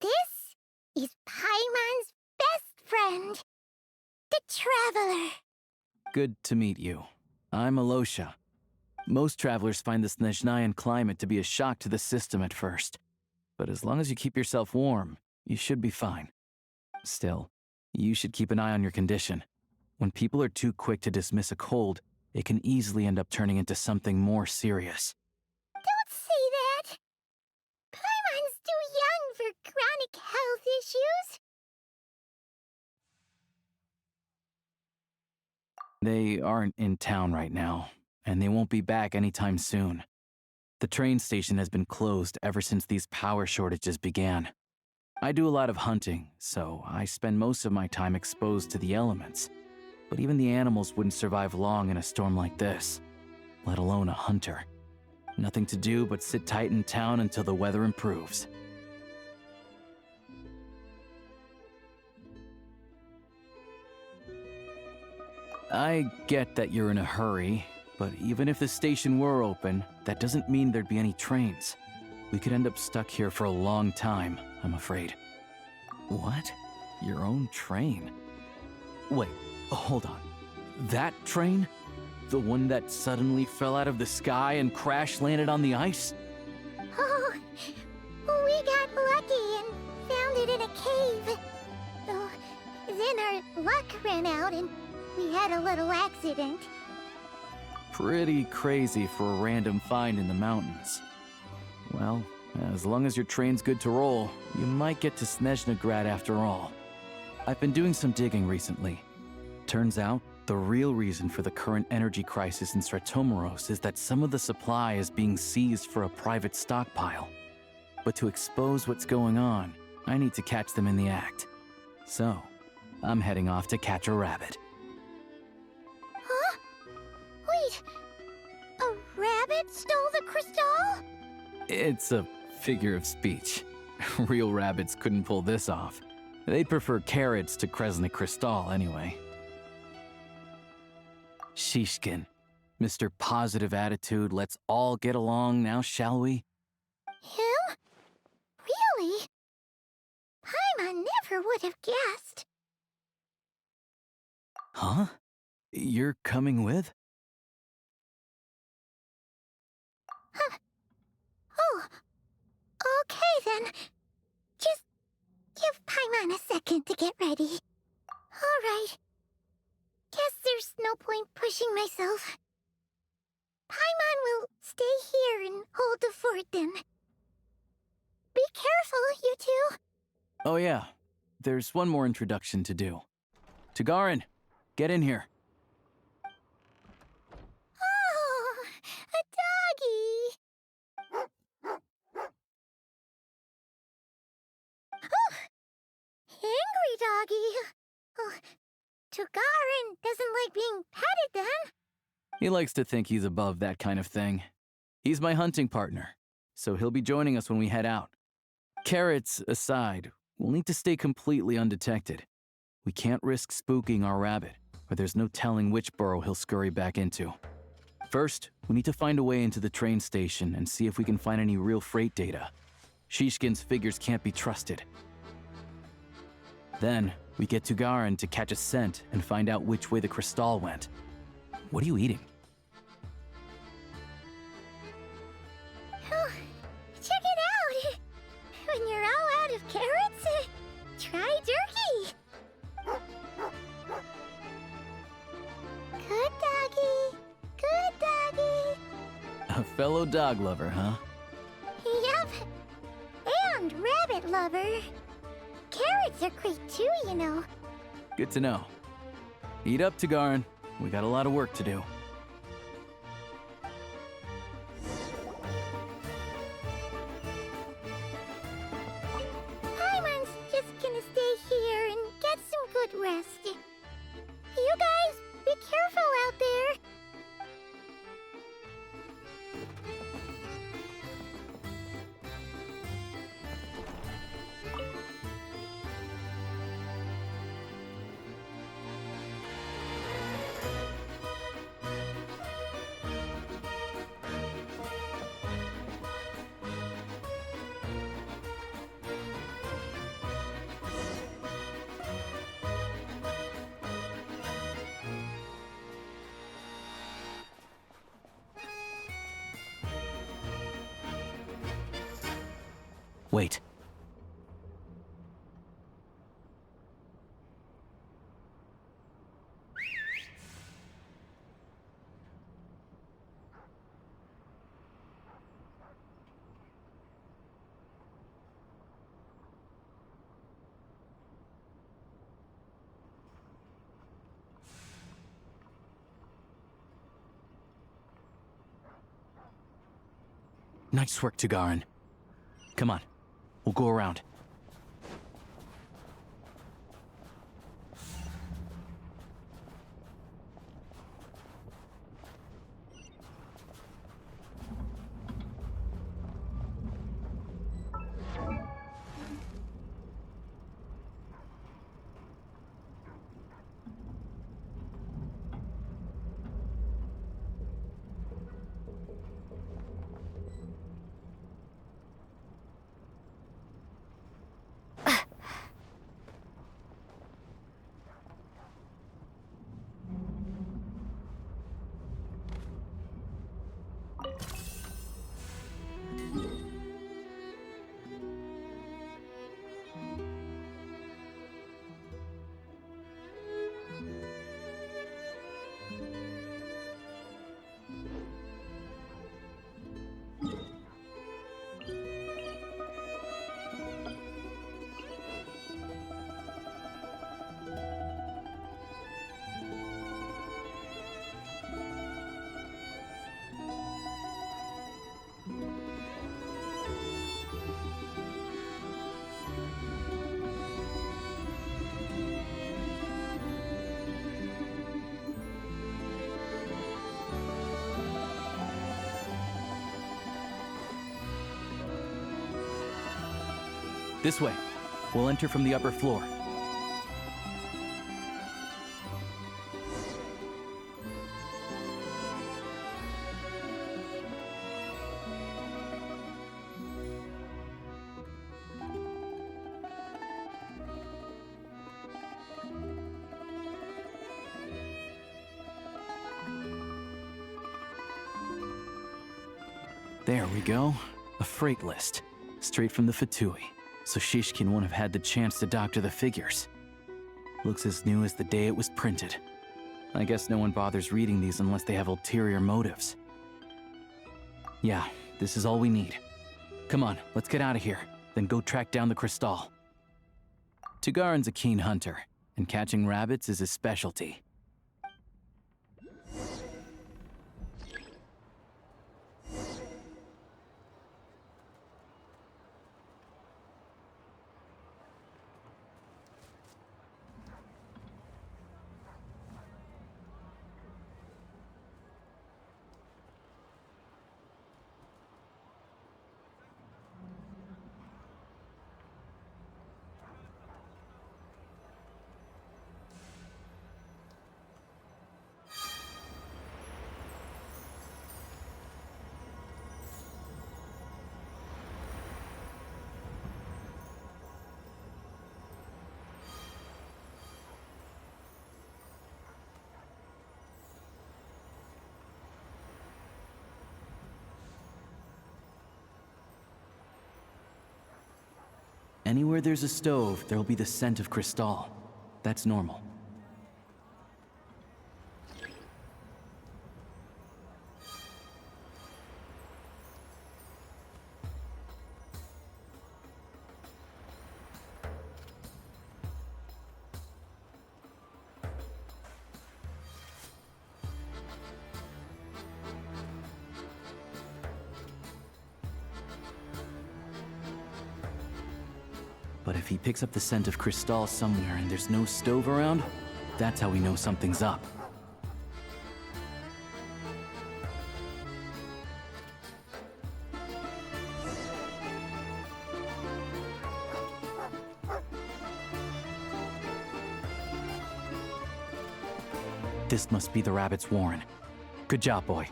This is Paimon's best friend, the Traveler. Good to meet you. I'm Alosha. Most travelers find the Snezhnayan climate to be a shock to the system at first. But as long as you keep yourself warm, you should be fine. Still, you should keep an eye on your condition. When people are too quick to dismiss a cold, it can easily end up turning into something more serious. Don't say that! Paimon's too young for chronic health issues. They aren't in town right now, and they won't be back anytime soon. The train station has been closed ever since these power shortages began. I do a lot of hunting, so I spend most of my time exposed to the elements. But even the animals wouldn't survive long in a storm like this, let alone a hunter. Nothing to do but sit tight in town until the weather improves. I get that you're in a hurry, but even if the station were open, that doesn't mean there'd be any trains. We could end up stuck here for a long time, I'm afraid. What? Your own train? Wait, hold on. That train? The one that suddenly fell out of the sky and crash-landed on the ice? Oh, we got lucky and found it in a cave. Oh, then our luck ran out and we had a little accident. Pretty crazy for a random find in the mountains. Well, as long as your train's good to roll, you might get to Snezhnagrad after all. I've been doing some digging recently. Turns out, the real reason for the current energy crisis in Stratomaros is that some of the supply is being seized for a private stockpile. But to expose what's going on, I need to catch them in the act. So, I'm heading off to catch a rabbit. Huh? Wait, a rabbit stole the crystal? It's a figure of speech. Real rabbits couldn't pull this off. They'd prefer carrots to Kresnik Crystal anyway. Shishkin, Mr. Positive Attitude, let's all get along now, shall we? Him? Really? Paimon never would have guessed. Huh? You're coming with? Huh. Oh, okay then. Just give Paimon a second to get ready. All right. Guess there's no point pushing myself. Paimon will stay here and hold the fort then. Be careful, you two. Oh yeah, there's one more introduction to do. Tagarin, get in here. Oh, a doggy. Oh, angry doggy. Oh, Tagarin doesn't like being petted then. He likes to think he's above that kind of thing. He's my hunting partner, so he'll be joining us when we head out. Carrots aside, we'll need to stay completely undetected. We can't risk spooking our rabbit, or there's no telling which burrow he'll scurry back into. First, we need to find a way into the train station and see if we can find any real freight data. Shishkin's figures can't be trusted. Then, we get Tagarin to catch a scent and find out which way the crystal went. What are you eating? Oh, check it out! When you're all out of carrots, try turkey! Good doggy! Good doggy! A fellow dog lover, huh? Yep! And rabbit lover! Carrots are great too, you know. Good to know. Eat up, Tagarin. We got a lot of work to do. Paimon's just gonna stay here and get some good rest. You guys, be careful out there. Wait. Nice work, Tugarin. Come on, we'll go around. This way. We'll enter from the upper floor. There we go. A freight list. Straight from the Fatui. So Shishkin won't have had the chance to doctor the figures. Looks as new as the day it was printed. I guess no one bothers reading these unless they have ulterior motives. Yeah, this is all we need. Come on, let's get out of here, then go track down the crystal. Tugarin's a keen hunter, and catching rabbits is his specialty. Anywhere there's a stove, there'll be the scent of crystal. That's normal. But if he picks up the scent of crystal somewhere and there's no stove around, that's how we know something's up. This must be the rabbit's warren. Good job, boy.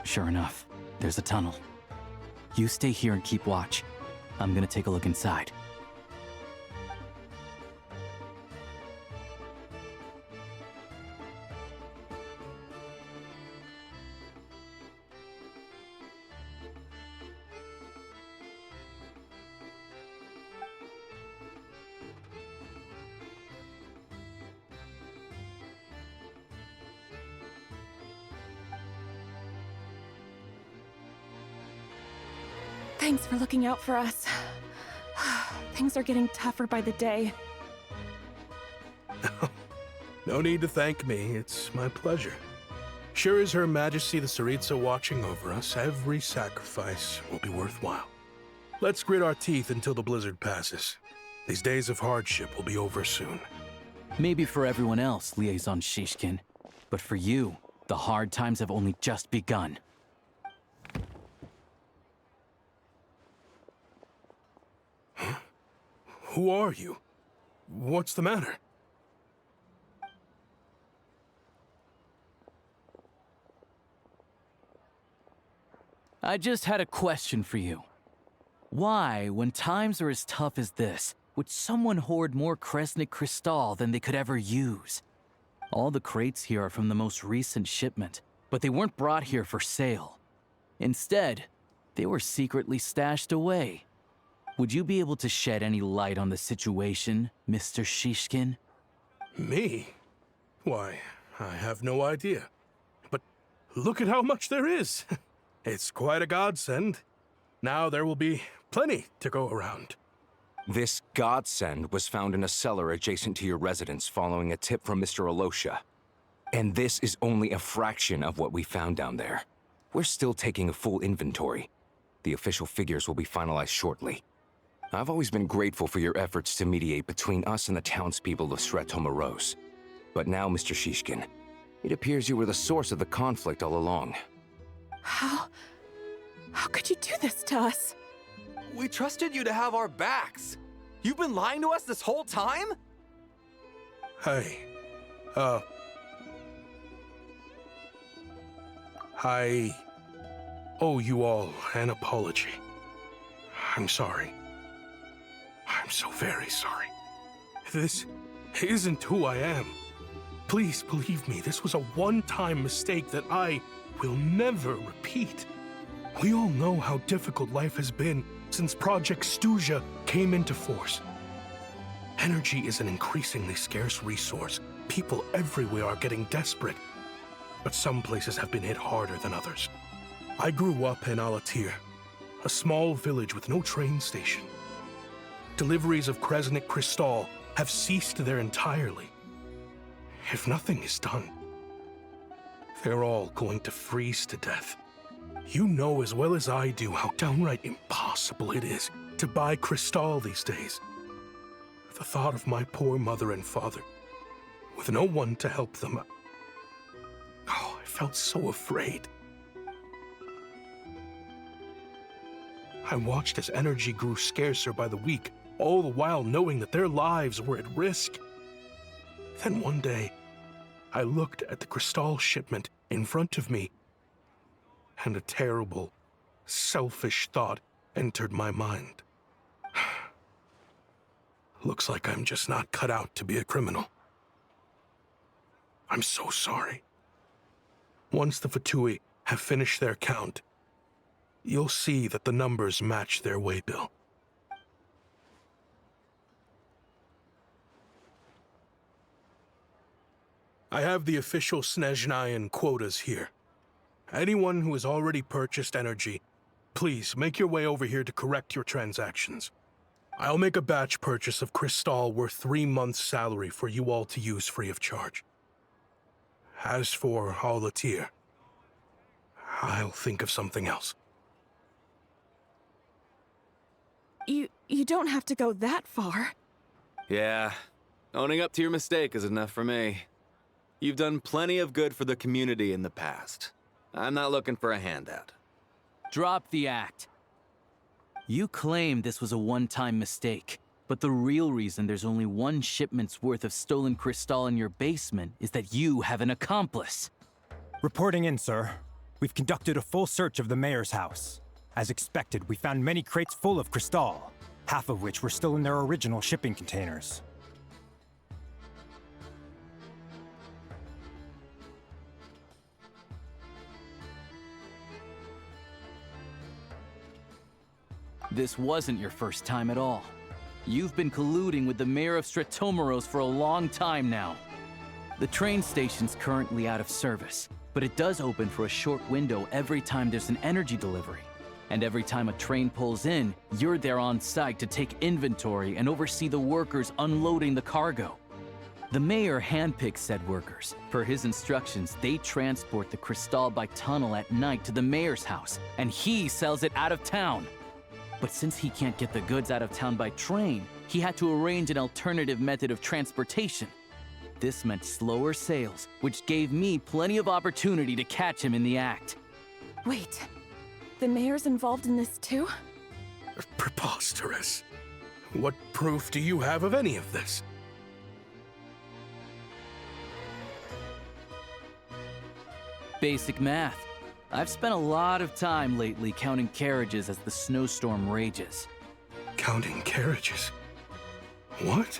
Sure enough, there's a tunnel. You stay here and keep watch. I'm gonna take a look inside. Thanks for looking out for us. Things are getting tougher by the day. No need to thank me. It's my pleasure. Sure as Her Majesty the Tsaritsa watching over us, every sacrifice will be worthwhile. Let's grit our teeth until the blizzard passes. These days of hardship will be over soon. Maybe for everyone else, Liaison Shishkin. But for you, the hard times have only just begun. Huh? Who are you? What's the matter? I just had a question for you. Why, when times are as tough as this, would someone hoard more Kresnik Crystal than they could ever use? All the crates here are from the most recent shipment, but they weren't brought here for sale. Instead, they were secretly stashed away. Would you be able to shed any light on the situation, Mr. Shishkin? Me? Why, I have no idea. But look at how much there is. It's quite a godsend. Now there will be plenty to go around. This godsend was found in a cellar adjacent to your residence following a tip from Mr. Alosha. And this is only a fraction of what we found down there. We're still taking a full inventory. The official figures will be finalized shortly. I've always been grateful for your efforts to mediate between us and the townspeople of Sreto-Moroz. But now, Mr. Shishkin, it appears you were the source of the conflict all along. How could you do this to us? We trusted you to have our backs. You've been lying to us this whole time? Hey, I owe you all an apology. I'm sorry. I'm so very sorry. This isn't who I am. Please believe me, this was a one-time mistake that I will never repeat. We all know how difficult life has been since Project Stuja came into force. Energy is an increasingly scarce resource. People everywhere are getting desperate. But some places have been hit harder than others. I grew up in Alatir, a small village with no train station. Deliveries of Kresnik Crystal have ceased there entirely. If nothing is done, they're all going to freeze to death. You know as well as I do how downright impossible it is to buy Crystal these days. The thought of my poor mother and father, with no one to help them, I felt so afraid. I watched as energy grew scarcer by the week, all the while knowing that their lives were at risk. Then one day, I looked at the Crystal shipment in front of me, and a terrible, selfish thought entered my mind. Looks like I'm just not cut out to be a criminal. I'm so sorry. Once the Fatui have finished their count, you'll see that the numbers match their waybill. I have the official Snezhnayan quotas here. Anyone who has already purchased energy, please make your way over here to correct your transactions. I'll make a batch purchase of Crystal worth 3 months' salary for you all to use free of charge. As for Alatir, I'll think of something else. You don't have to go that far. Yeah, owning up to your mistake is enough for me. You've done plenty of good for the community in the past. I'm not looking for a handout. Drop the act. You claim this was a one-time mistake, but the real reason there's only 1 shipment's worth of stolen Crystal in your basement is that you have an accomplice. Reporting in, sir. We've conducted a full search of the mayor's house. As expected, we found many crates full of Crystal, half of which were still in their original shipping containers. This wasn't your first time at all. You've been colluding with the mayor of Sreto-Moroz for a long time now. The train station's currently out of service, but it does open for a short window every time there's an energy delivery. And every time a train pulls in, you're there on site to take inventory and oversee the workers unloading the cargo. The mayor handpicks said workers. Per his instructions, they transport the crystal by tunnel at night to the mayor's house, and he sells it out of town. But since he can't get the goods out of town by train, he had to arrange an alternative method of transportation. This meant slower sales, which gave me plenty of opportunity to catch him in the act. Wait, the mayor's involved in this too? Preposterous. What proof do you have of any of this? Basic math. I've spent a lot of time lately counting carriages as the snowstorm rages. Counting carriages? What?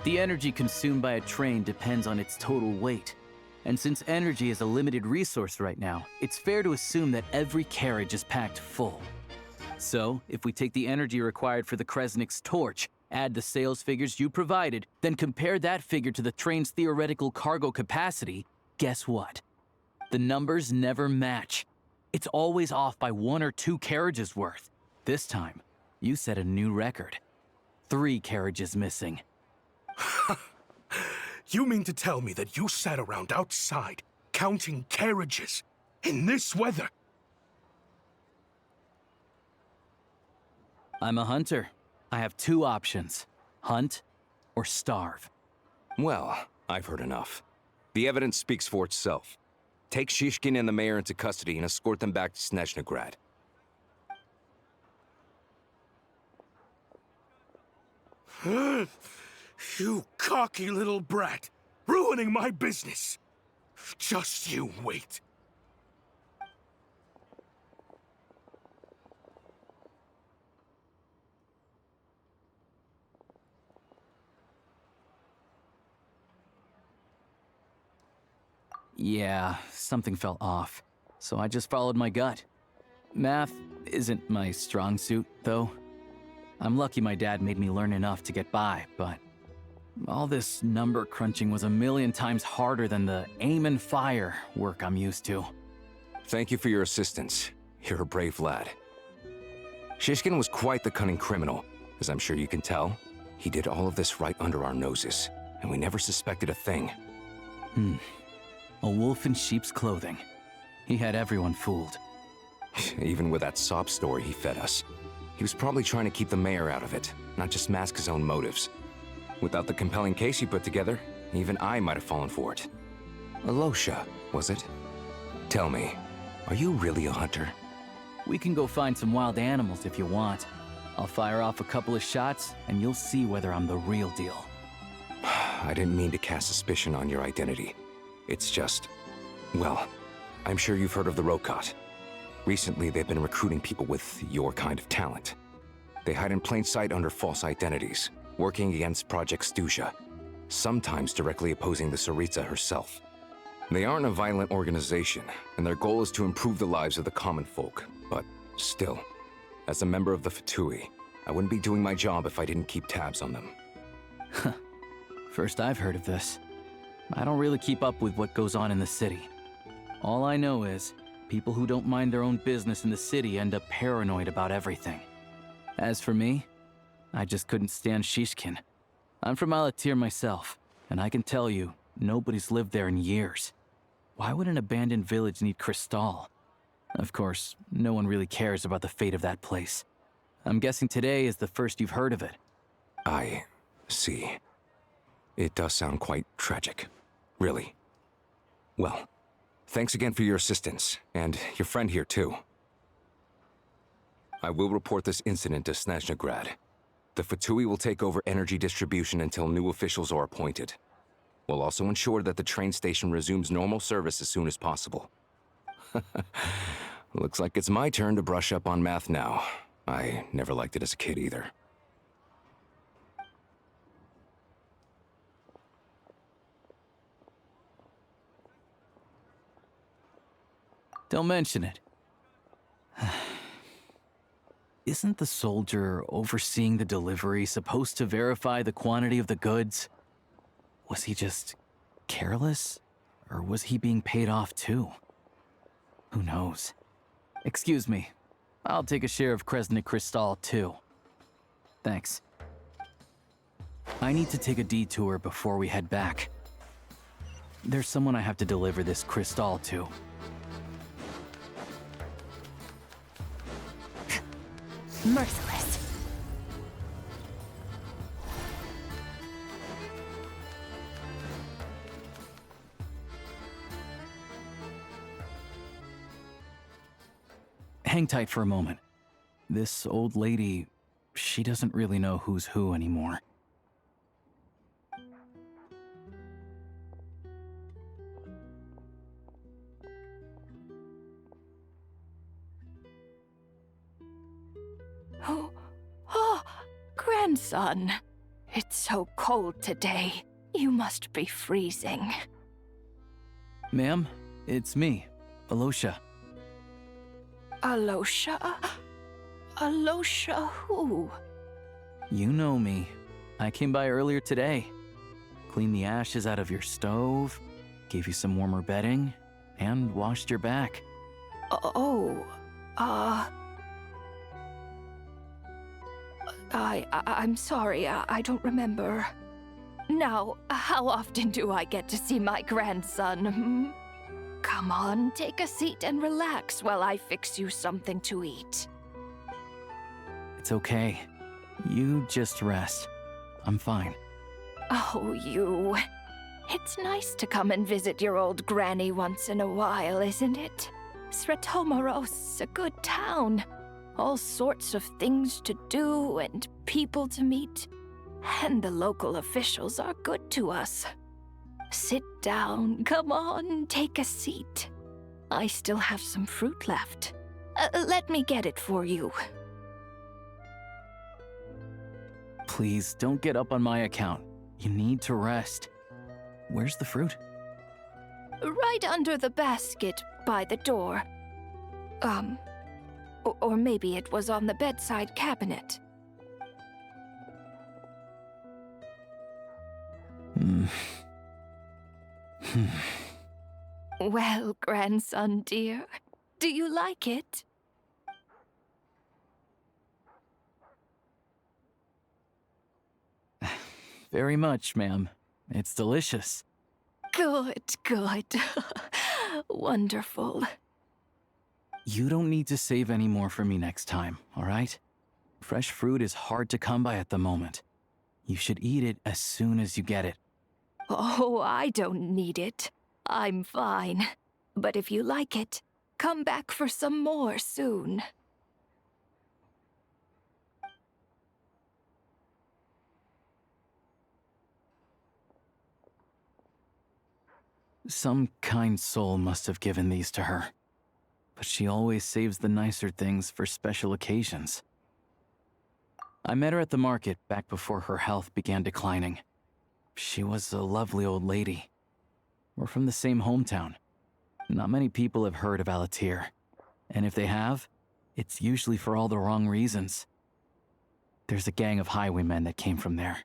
The energy consumed by a train depends on its total weight. And since energy is a limited resource right now, it's fair to assume that every carriage is packed full. So, if we take the energy required for the Kresnik's torch, add the sales figures you provided, then compare that figure to the train's theoretical cargo capacity, guess what? The numbers never match. It's always off by 1 or 2 carriages worth. This time, you set a new record. 3 carriages missing. You mean to tell me that you sat around outside, counting carriages, in this weather? I'm a hunter. I have 2 options. Hunt or starve. Well, I've heard enough. The evidence speaks for itself. Take Shishkin and the mayor into custody and escort them back to Snezhnograd. You cocky little brat! Ruining my business! Just you wait. Yeah, something felt off, so I just followed my gut. Math isn't my strong suit, though. I'm lucky my dad made me learn enough to get by, but all this number crunching was a million times harder than the aim and fire work I'm used to. Thank you for your assistance. You're a brave lad. Shishkin was quite the cunning criminal, as I'm sure you can tell. He did all of this right under our noses, and we never suspected a thing. A wolf in sheep's clothing. He had everyone fooled. Even with that sob story he fed us. He was probably trying to keep the mayor out of it, not just mask his own motives. Without the compelling case he put together, even I might have fallen for it. Alosha, was it? Tell me, are you really a hunter? We can go find some wild animals if you want. I'll fire off a couple of shots, and you'll see whether I'm the real deal. I didn't mean to cast suspicion on your identity. It's just, well, I'm sure you've heard of the Rokot. Recently, they've been recruiting people with your kind of talent. They hide in plain sight under false identities, working against Project Stusha, sometimes directly opposing the Tsaritsa herself. They aren't a violent organization, and their goal is to improve the lives of the common folk. But still, as a member of the Fatui, I wouldn't be doing my job if I didn't keep tabs on them. First I've heard of this. I don't really keep up with what goes on in the city. All I know is, people who don't mind their own business in the city end up paranoid about everything. As for me, I just couldn't stand Shishkin. I'm from Alatir myself, and I can tell you, nobody's lived there in years. Why would an abandoned village need Crystal? Of course, no one really cares about the fate of that place. I'm guessing today is the first you've heard of it. I see. It does sound quite tragic. Really. Well, thanks again for your assistance, and your friend here too. I will report this incident to Snezhnograd. The Fatui will take over energy distribution until new officials are appointed. We'll also ensure that the train station resumes normal service as soon as possible. Looks like it's my turn to brush up on math now. I never liked it as a kid either. Don't mention it. Isn't the soldier overseeing the delivery supposed to verify the quantity of the goods? Was he just careless? Or was he being paid off too? Who knows? Excuse me. I'll take a share of Kresnik Crystal, too. Thanks. I need to take a detour before we head back. There's someone I have to deliver this crystal to. Merciless. Hang tight for a moment. This old lady, she doesn't really know who's who anymore. Oh, grandson. It's so cold today. You must be freezing. Ma'am, it's me, Alosha. Alosha? Alosha who? You know me. I came by earlier today. Cleaned the ashes out of your stove, gave you some warmer bedding, and washed your back. I'm sorry, I don't remember. Now, how often do I get to see my grandson, hmm? Come on, take a seat and relax while I fix you something to eat. It's okay. You just rest. I'm fine. Oh, you. It's nice to come and visit your old granny once in a while, isn't it? Svetomoros, a good town. All sorts of things to do and people to meet. And the local officials are good to us. Sit down, come on, take a seat. I still have some fruit left. Let me get it for you. Please, don't get up on my account. You need to rest. Where's the fruit? Right under the basket by the door. Or maybe it was on the bedside cabinet. Well, grandson dear, do you like it? Very much, ma'am. It's delicious. Good, good. Wonderful. You don't need to save any more for me next time, all right? Fresh fruit is hard to come by at the moment. You should eat it as soon as you get it. Oh, I don't need it. I'm fine. But if you like it, come back for some more soon. Some kind soul must have given these to her. But she always saves the nicer things for special occasions. I met her at the market back before her health began declining. She was a lovely old lady. We're from the same hometown. Not many people have heard of Alatir. And if they have, it's usually for all the wrong reasons. There's a gang of highwaymen that came from there.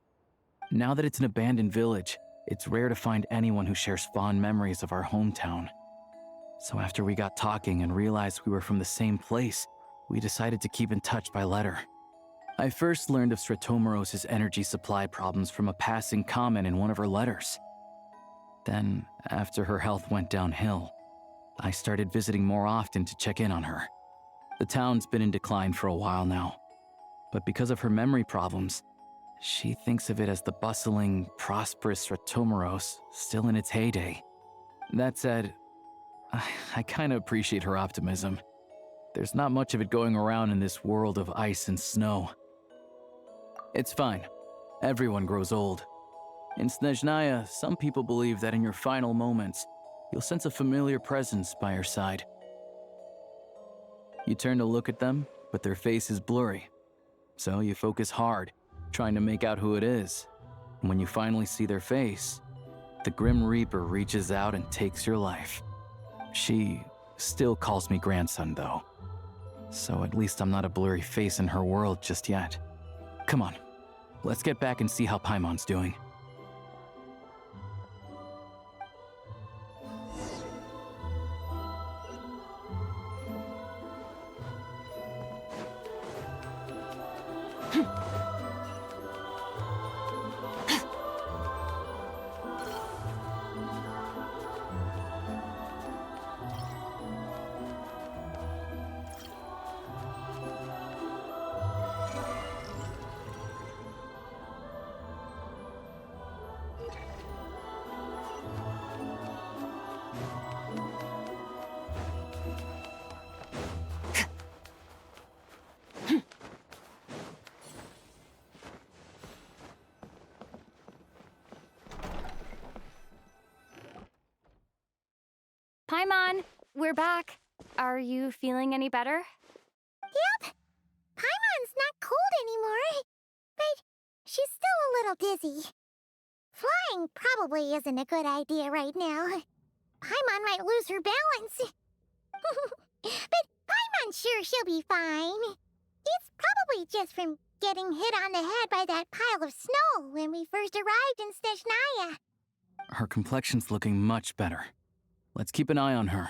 Now that it's an abandoned village, it's rare to find anyone who shares fond memories of our hometown. So after we got talking and realized we were from the same place, we decided to keep in touch by letter. I first learned of Svetomoros' energy supply problems from a passing comment in one of her letters. Then, after her health went downhill, I started visiting more often to check in on her. The town's been in decline for a while now, but because of her memory problems, she thinks of it as the bustling, prosperous Svetomoros still in its heyday. That said, I kinda appreciate her optimism. There's not much of it going around in this world of ice and snow. It's fine. Everyone grows old. In Snezhnaya, some people believe that in your final moments, you'll sense a familiar presence by your side. You turn to look at them, but their face is blurry. So you focus hard, trying to make out who it is. And when you finally see their face, the Grim Reaper reaches out and takes your life. She still calls me grandson, though. So at least I'm not a blurry face in her world just yet. Come on, let's get back and see how Paimon's doing. Paimon, we're back. Are you feeling any better? Yep. Paimon's not cold anymore, but she's still a little dizzy. Flying probably isn't a good idea right now. Paimon might lose her balance. But Paimon's sure she'll be fine. It's probably just from getting hit on the head by that pile of snow when we first arrived in Snezhnaya. Her complexion's looking much better. Let's keep an eye on her.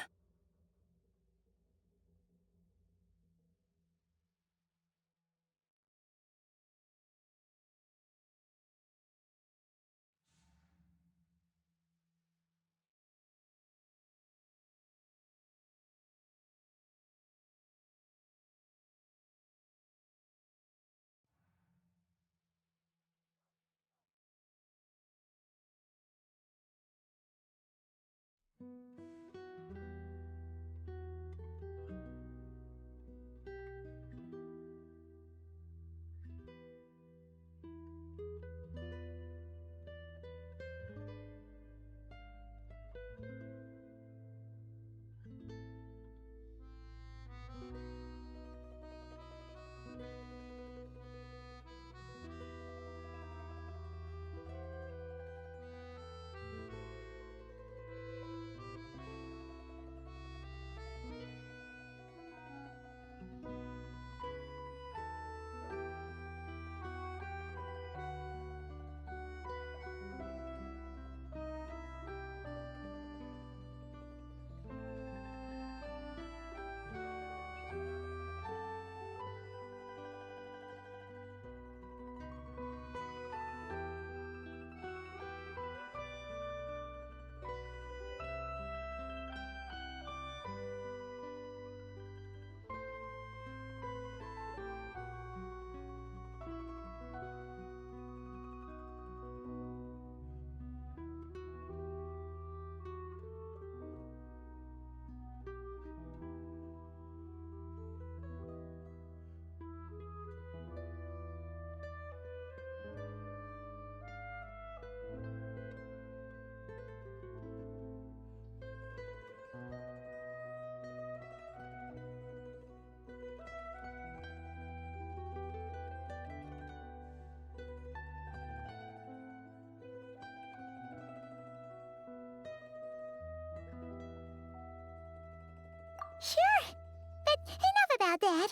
Sure, but enough about that.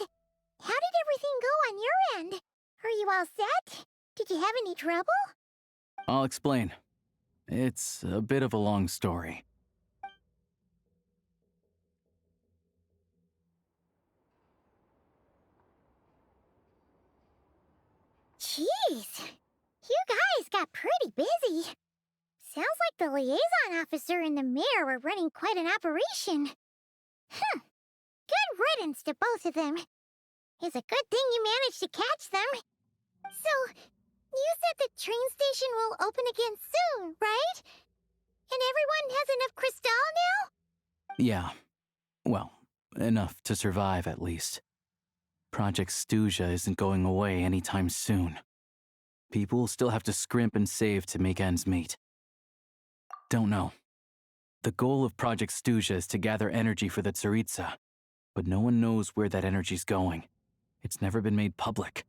How did everything go on your end? Are you all set? Did you have any trouble? I'll explain. It's a bit of a long story. Jeez, you guys got pretty busy. Sounds like the liaison officer and the mayor were running quite an operation. Good riddance to both of them. It's a good thing you managed to catch them. So, you said the train station will open again soon, right? And everyone has enough crystal now? Yeah. Well, enough to survive at least. Project Stuja isn't going away anytime soon. People will still have to scrimp and save to make ends meet. Don't know. The goal of Project Stuja is to gather energy for the Tsaritsa, but no one knows where that energy's going. It's never been made public.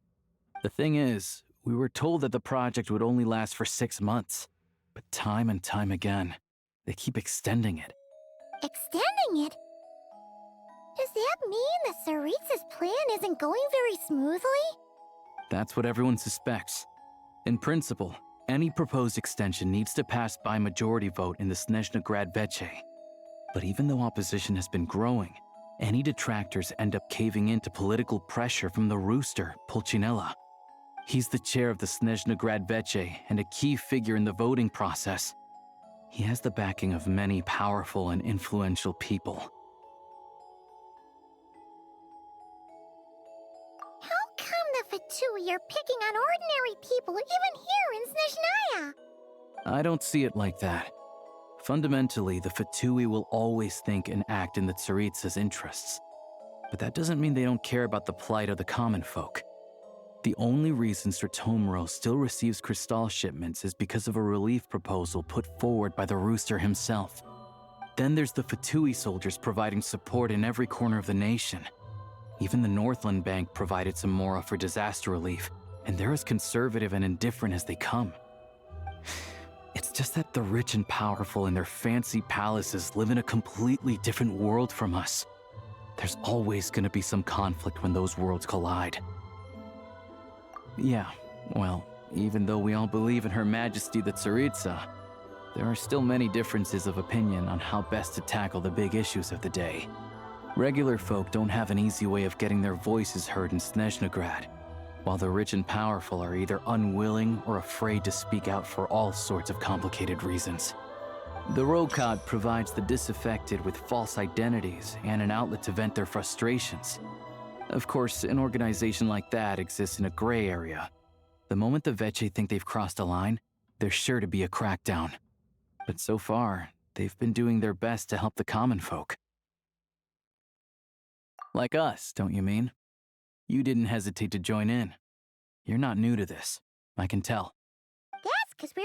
The thing is, we were told that the project would only last for 6 months, but time and time again, they keep extending it. Extending it? Does that mean the Tsaritsa's plan isn't going very smoothly? That's what everyone suspects. In principle, any proposed extension needs to pass by majority vote in the Snezhna Veche. But even though opposition has been growing, any detractors end up caving in to political pressure from the rooster, Pulcinella. He's the chair of the Snezhnegrad Veche and a key figure in the voting process. He has the backing of many powerful and influential people. How come the Fatui are picking on ordinary people even here in Snezhnaya? I don't see it like that. Fundamentally, the Fatui will always think and act in the Tsaritsa's interests. But that doesn't mean they don't care about the plight of the common folk. The only reason Sratomiro still receives Crystal shipments is because of a relief proposal put forward by the Rooster himself. Then there's the Fatui soldiers providing support in every corner of the nation. Even the Northland Bank provided some mora for disaster relief, and they're as conservative and indifferent as they come. It's just that the rich and powerful in their fancy palaces live in a completely different world from us. There's always gonna be some conflict when those worlds collide. Yeah, well, even though we all believe in Her Majesty the Tsaritsa, there are still many differences of opinion on how best to tackle the big issues of the day. Regular folk don't have an easy way of getting their voices heard in Snezhnegrad, while the rich and powerful are either unwilling or afraid to speak out for all sorts of complicated reasons. The Rokad provides the disaffected with false identities and an outlet to vent their frustrations. Of course, an organization like that exists in a gray area. The moment the Veche think they've crossed a line, there's sure to be a crackdown. But so far, they've been doing their best to help the common folk. Like us, don't you mean? You didn't hesitate to join in. You're not new to this, I can tell. That's because we're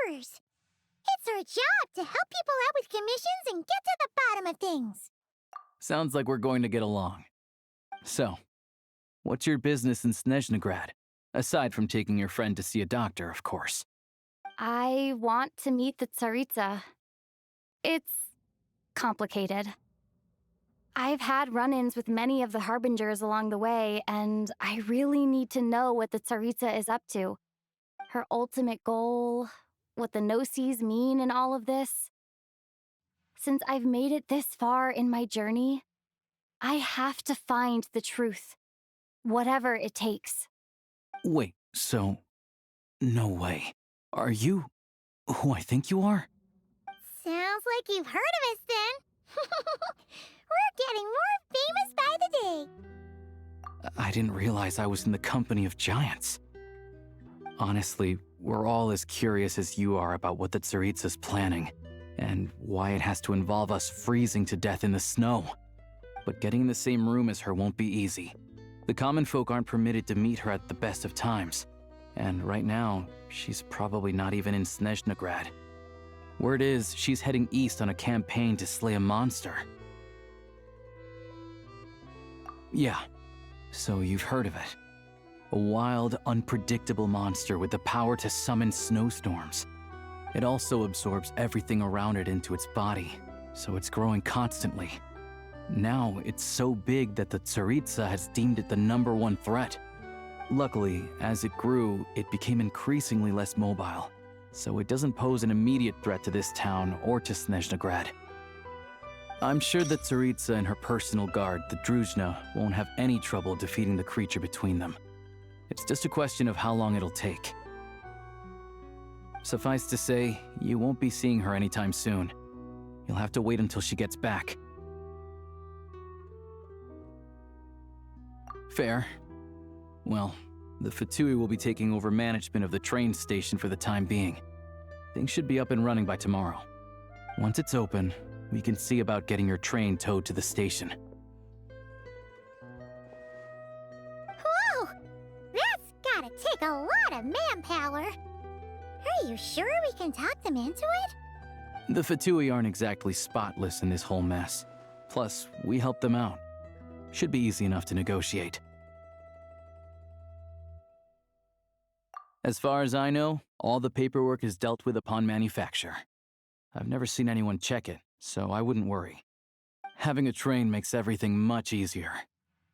adventurers. It's our job to help people out with commissions and get to the bottom of things. Sounds like we're going to get along. So, what's your business in Snezhnegrad? Aside from taking your friend to see a doctor, of course. I want to meet the Tsaritsa. It's complicated. I've had run-ins with many of the Harbingers along the way, and I really need to know what the Tsaritsa is up to. Her ultimate goal, what the Gnosis mean in all of this. Since I've made it this far in my journey, I have to find the truth, whatever it takes. Wait, so... no way. Are you who I think you are? Sounds like you've heard of us then. We're getting more famous by the day. I didn't realize I was in the company of giants. Honestly, we're all as curious as you are about what the Tsaritsa's planning, and why it has to involve us freezing to death in the snow. But getting in the same room as her won't be easy. The common folk aren't permitted to meet her at the best of times, and right now, she's probably not even in Snezhnegrad. Word is, she's heading east on a campaign to slay a monster. Yeah, so you've heard of it. A wild, unpredictable monster with the power to summon snowstorms. It also absorbs everything around it into its body, so it's growing constantly. Now, it's so big that the Tsaritsa has deemed it the #1 threat. Luckily, as it grew, it became increasingly less mobile, so it doesn't pose an immediate threat to this town or to Snezhnegrad. I'm sure that Tsaritsa and her personal guard, the Druzhna, won't have any trouble defeating the creature between them. It's just a question of how long it'll take. Suffice to say, you won't be seeing her anytime soon. You'll have to wait until she gets back. Fair. Well, the Fatui will be taking over management of the train station for the time being. Things should be up and running by tomorrow. Once it's open, we can see about getting your train towed to the station. Whoa! That's gotta take a lot of manpower. Are you sure we can talk them into it? The Fatui aren't exactly spotless in this whole mess. Plus, we helped them out. Should be easy enough to negotiate. As far as I know, all the paperwork is dealt with upon manufacture. I've never seen anyone check it, so I wouldn't worry. Having a train makes everything much easier.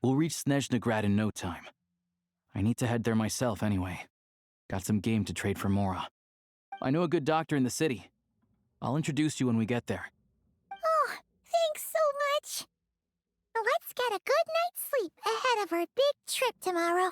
We'll reach Snezhnegrad in no time. I need to head there myself anyway. Got some game to trade for Mora. I know a good doctor in the city. I'll introduce you when we get there. Oh, thanks so much. Let's get a good night's sleep ahead of our big trip tomorrow.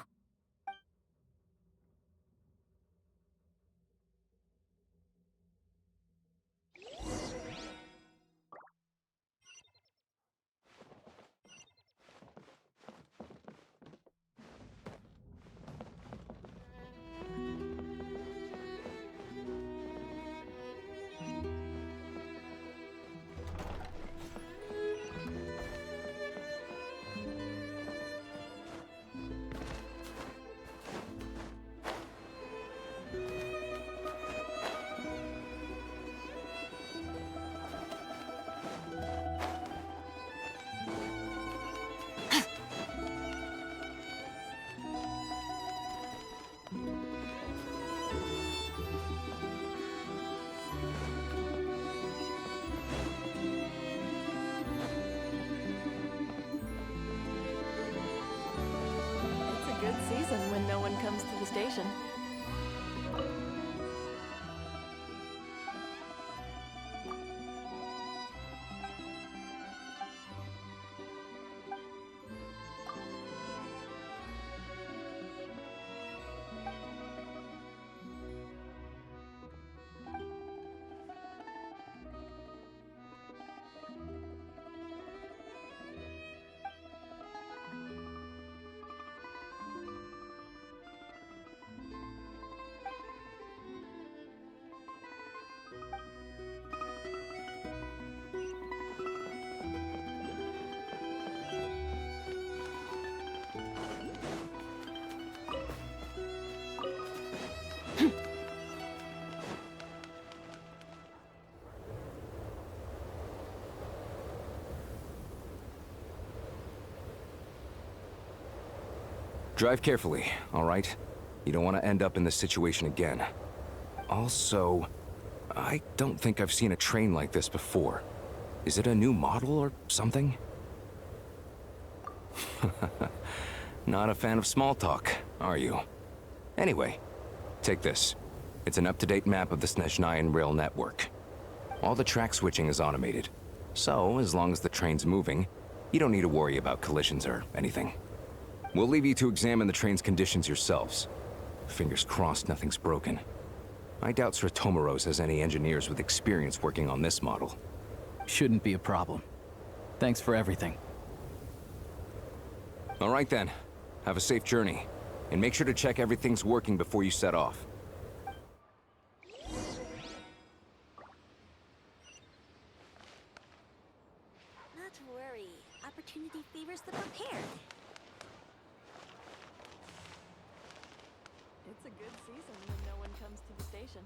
destination. Drive carefully, all right? You don't want to end up in this situation again. Also, I don't think I've seen a train like this before. Is it a new model or something? Not a fan of small talk, are you? Anyway, take this. It's an up-to-date map of the Snezhnayan rail network. All the track switching is automated. So, as long as the train's moving, you don't need to worry about collisions or anything. We'll leave you to examine the train's conditions yourselves. Fingers crossed nothing's broken. I doubt Sratomoros has any engineers with experience working on this model. Shouldn't be a problem. Thanks for everything. All right then. Have a safe journey. And make sure to check everything's working before you set off. Not to worry. Opportunity favors the prepared. It's a good season when no one comes to the station.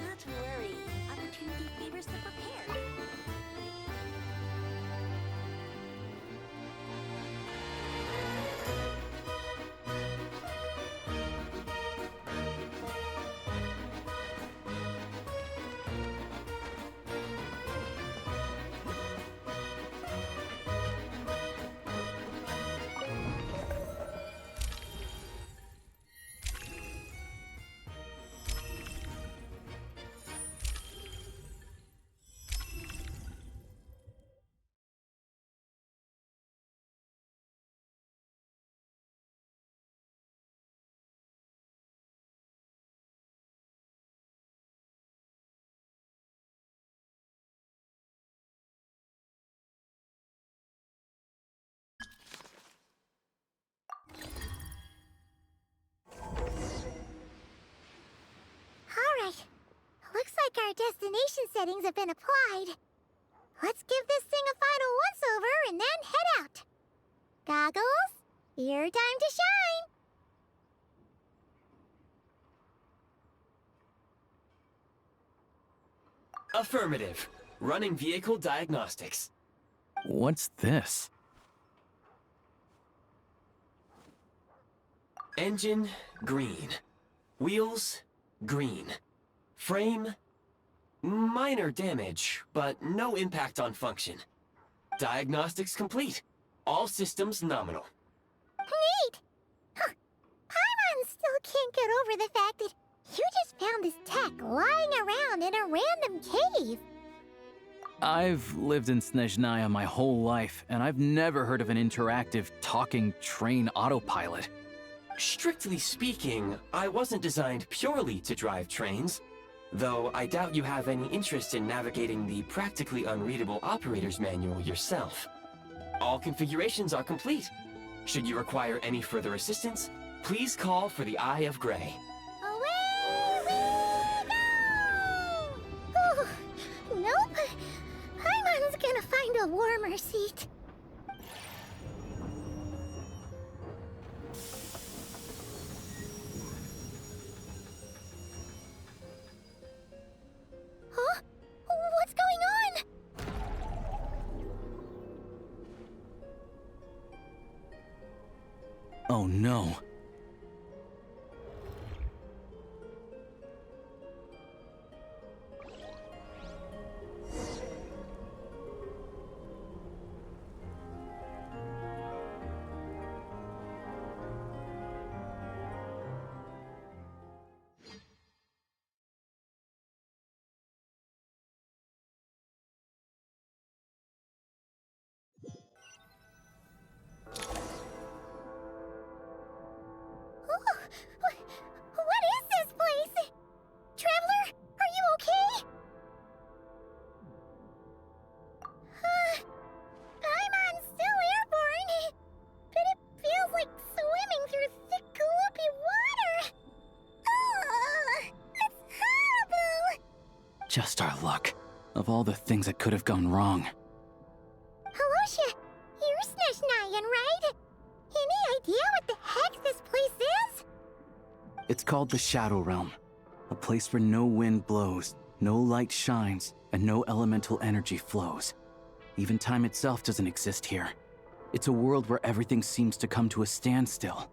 Not to worry. Opportunity favors the prepared. Alright. Looks like our destination settings have been applied. Let's give this thing a final once-over and then head out. Goggles, your time to shine! Affirmative. Running vehicle diagnostics. What's this? Engine, green. Wheels, green. Frame, minor damage, but no impact on function. Diagnostics complete. All systems nominal. Neat! Huh. Paimon still can't get over the fact that you just found this tech lying around in a random cave. I've lived in Snezhnaya my whole life, and I've never heard of an interactive, talking train autopilot. Strictly speaking, I wasn't designed purely to drive trains, though I doubt you have any interest in navigating the practically unreadable operator's manual yourself. All configurations are complete. Should you require any further assistance, please call for the Eye of Grey. Away we go! Ooh, nope. Paimon's gonna find a warmer seat. Huh? What's going on? Oh no. What is this place? Traveler, are you okay? Paimon's still airborne, but it feels like swimming through thick, gloopy water. Ugh, that's horrible. Just our luck. Of all the things that could have gone wrong. Halosha, you're Snezhnayan, right? Any idea what the heck this place is? It's called the Shadow Realm. A place where no wind blows, no light shines, and no elemental energy flows. Even time itself doesn't exist here. It's a world where everything seems to come to a standstill.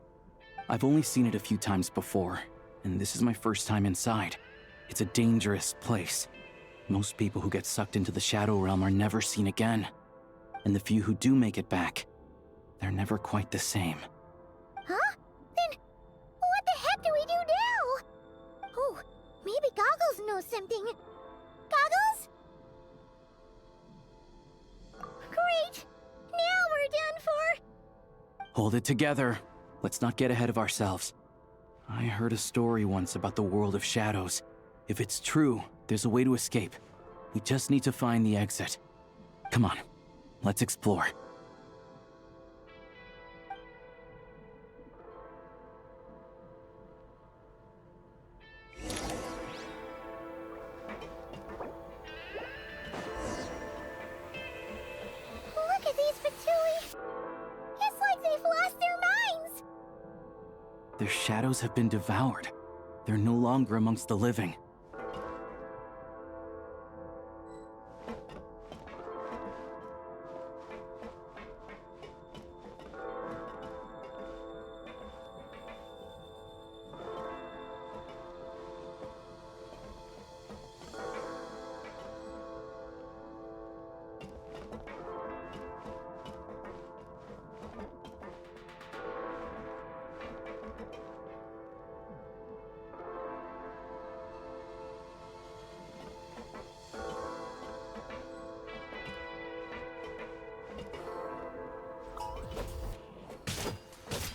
I've only seen it a few times before, and this is my first time inside. It's a dangerous place. Most people who get sucked into the Shadow Realm are never seen again. And the few who do make it back, they're never quite the same. Huh? Then what the heck do we do now? Oh, maybe Goggles knows something. Goggles? Great! Now we're done for! Hold it together. Let's not get ahead of ourselves. I heard a story once about the world of shadows. If it's true, there's a way to escape. We just need to find the exit. Come on, let's explore. Look at these Fatui! It's like they've lost their minds! Their shadows have been devoured. They're no longer amongst the living.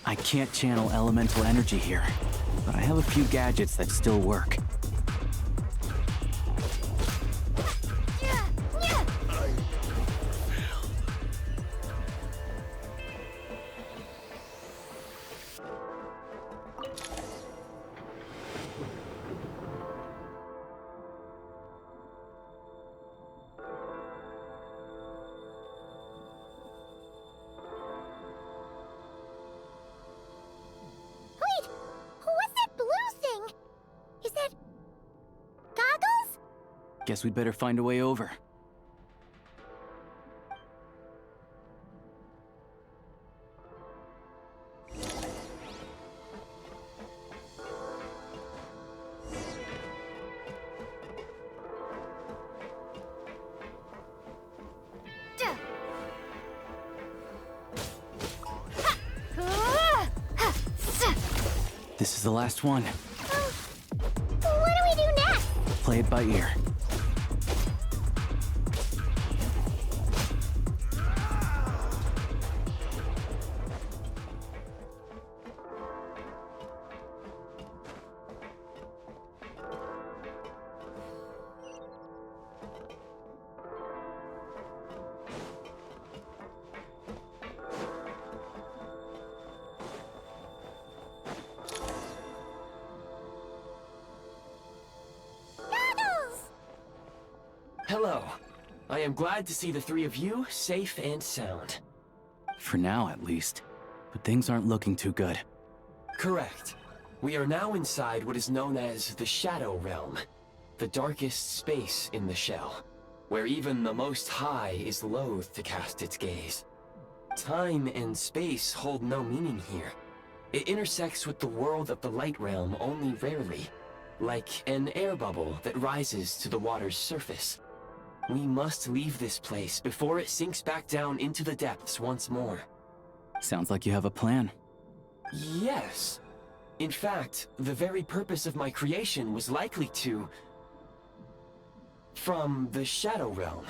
I can't channel elemental energy here, but I have a few gadgets that still work. Wait! What's that blue thing? Is that... Goggles? Guess we'd better find a way over. This is the last one. What do we do next? Play it by ear. Hello. I am glad to see the three of you safe and sound. For now, at least. But things aren't looking too good. Correct. We are now inside what is known as the Shadow Realm, the darkest space in the shell, where even the Most High is loath to cast its gaze. Time and space hold no meaning here. It intersects with the world of the Light Realm only rarely, like an air bubble that rises to the water's surface. We must leave this place before it sinks back down into the depths once more. Sounds like you have a plan. Yes. In fact, the very purpose of my creation was likely to... from the Shadow Realm.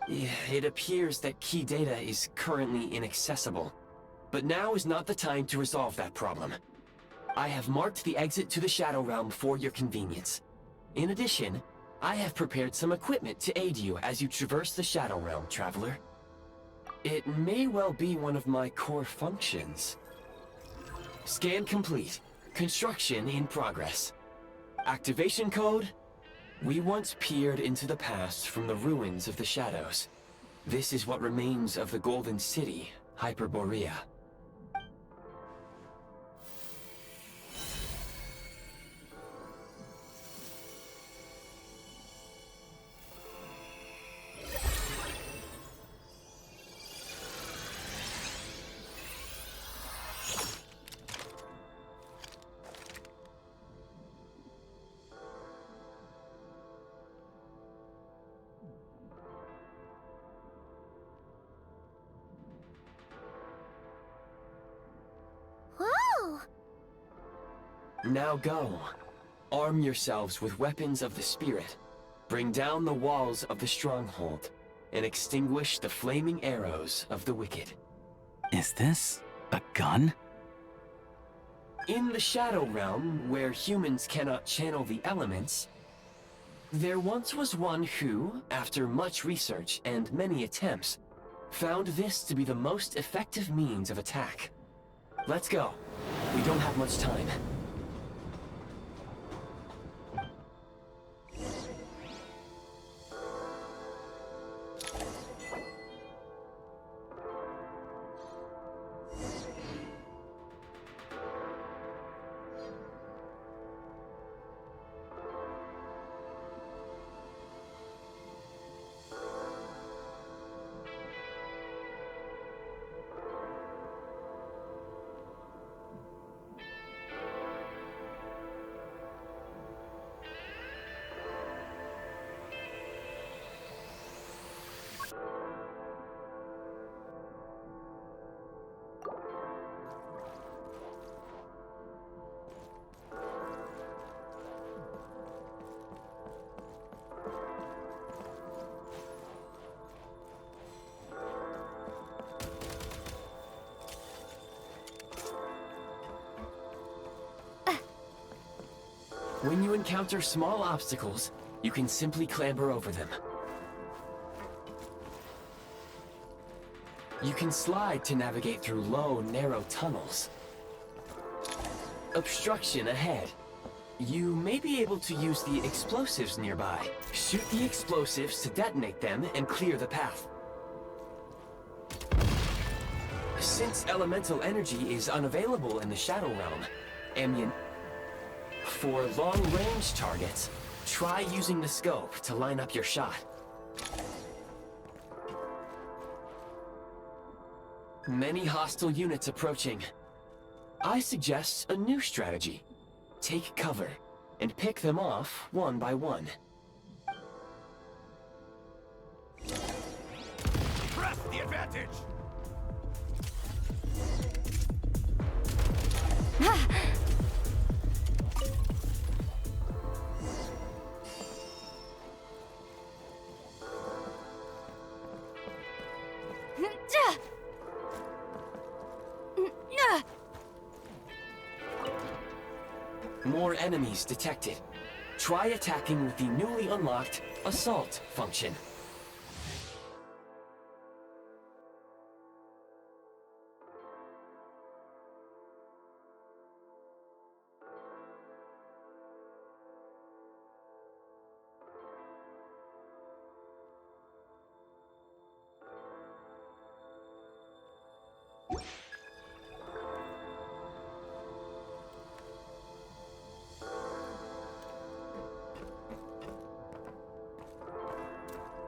It appears that key data is currently inaccessible, but now is not the time to resolve that problem. I have marked the exit to the Shadow Realm for your convenience. In addition, I have prepared some equipment to aid you as you traverse the Shadow Realm, Traveler. It may well be one of my core functions. Scan complete. Construction in progress. Activation code? We once peered into the past from the ruins of the shadows. This is what remains of the Golden City, Hyperborea. Whoa! Now go. Arm yourselves with weapons of the spirit. Bring down the walls of the stronghold, and extinguish the flaming arrows of the wicked. Is this a gun? In the Shadow Realm, where humans cannot channel the elements, there once was one who, after much research and many attempts, found this to be the most effective means of attack. Let's go. We don't have much time. When you encounter small obstacles, you can simply clamber over them. You can slide to navigate through low, narrow tunnels. Obstruction ahead. You may be able to use the explosives nearby. Shoot the explosives to detonate them and clear the path. Since elemental energy is unavailable in the Shadow Realm, for long-range targets, try using the scope to line up your shot. Many hostile units approaching. I suggest a new strategy. Take cover, and pick them off one by one. Press the advantage! More enemies detected. Try attacking with the newly unlocked Assault function.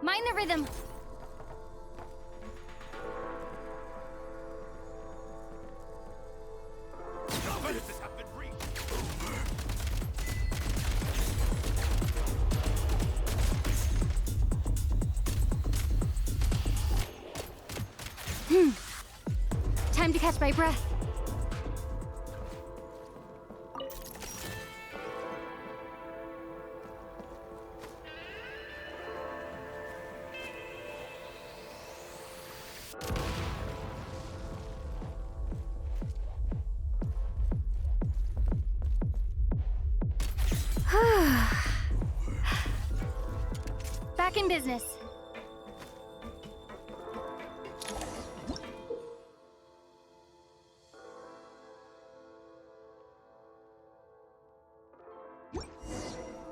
Mind the rhythm. Time to catch my breath. Back in business.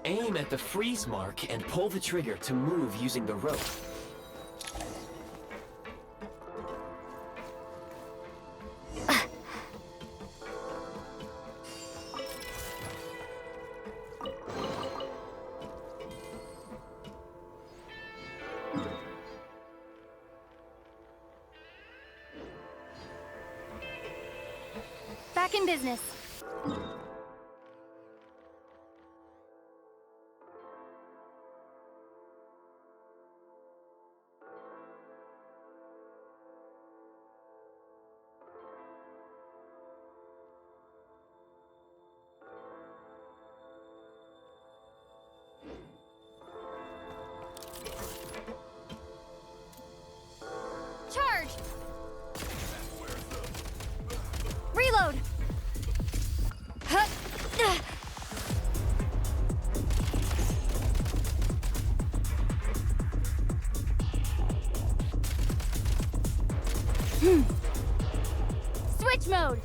Aim at the freeze mark and pull the trigger to move using the rope. Back in business. Charge! Reload! Huh. Switch mode!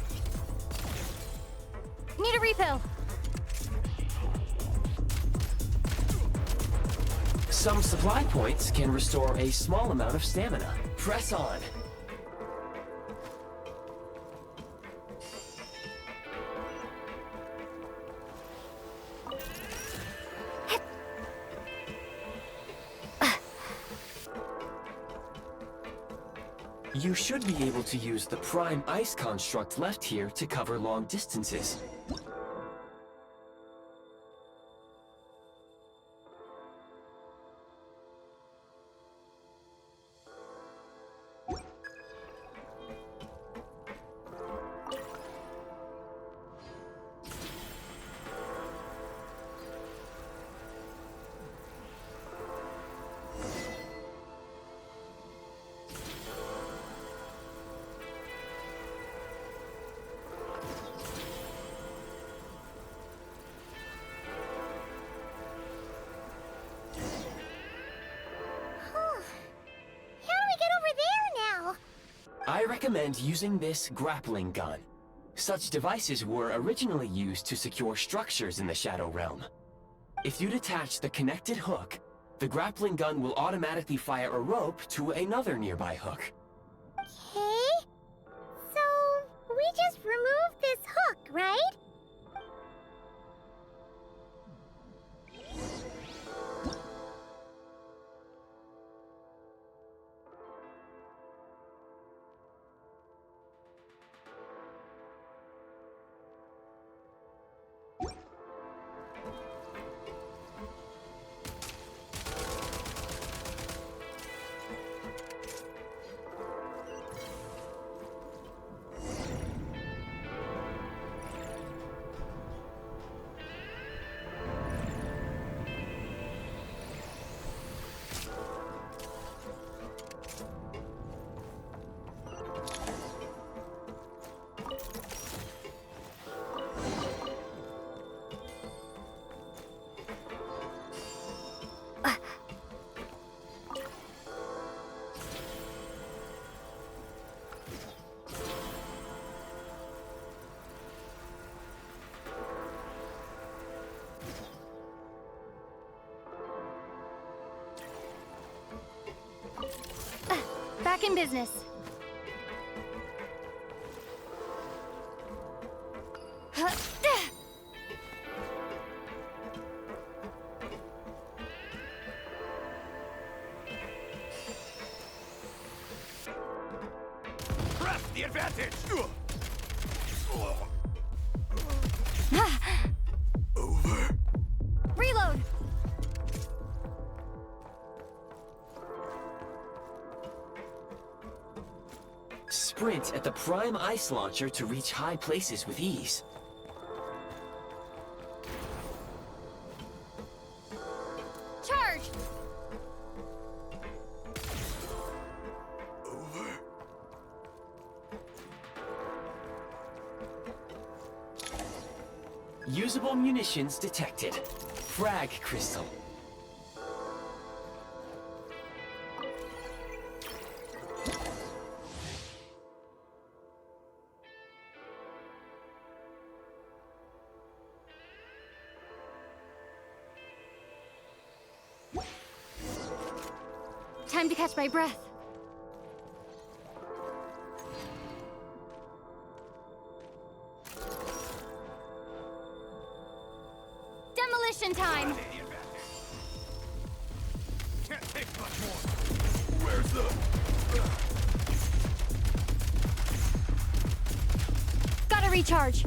Need a refill! Some supply points can restore a small amount of stamina. Press on. You should be able to use the prime ice construct left here to cover long distances. I recommend using this grappling gun. Such devices were originally used to secure structures in the Shadow Realm. If you detach the connected hook, the grappling gun will automatically fire a rope to another nearby hook. Okay. So, we just removed this hook, right? Back in business. the advantage! Reload! Sprint at the prime ice launcher to reach high places with ease. Charge! Usable munitions detected. Frag crystal. Time to catch my breath. Demolition time! Can't take much more. Where's the... Gotta recharge.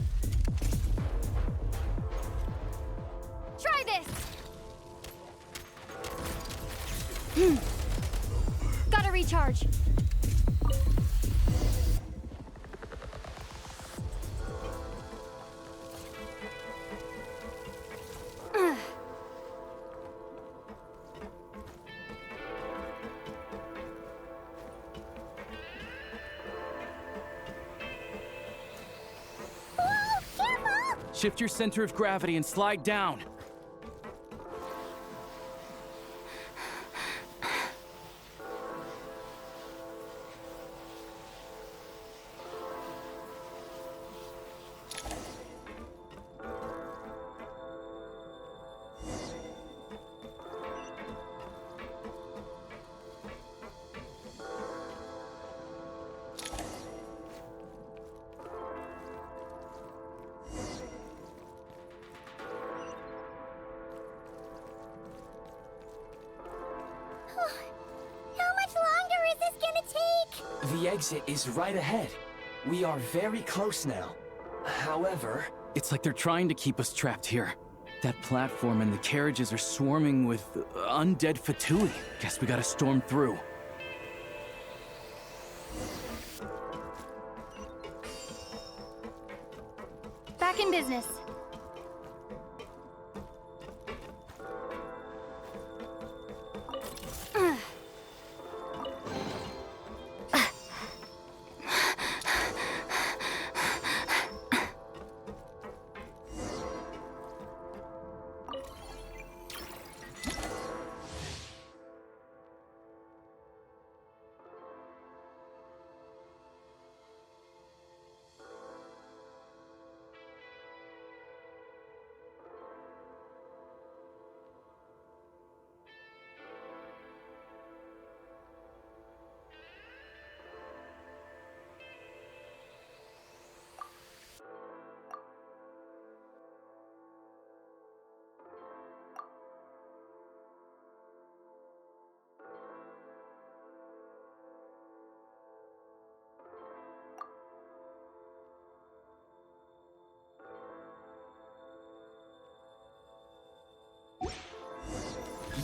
Try this! Gotta recharge. Shift your center of gravity and slide down. The exit is right ahead. We are very close now. However... It's like they're trying to keep us trapped here. That platform and the carriages are swarming with undead Fatui. Guess we gotta storm through. Back in business.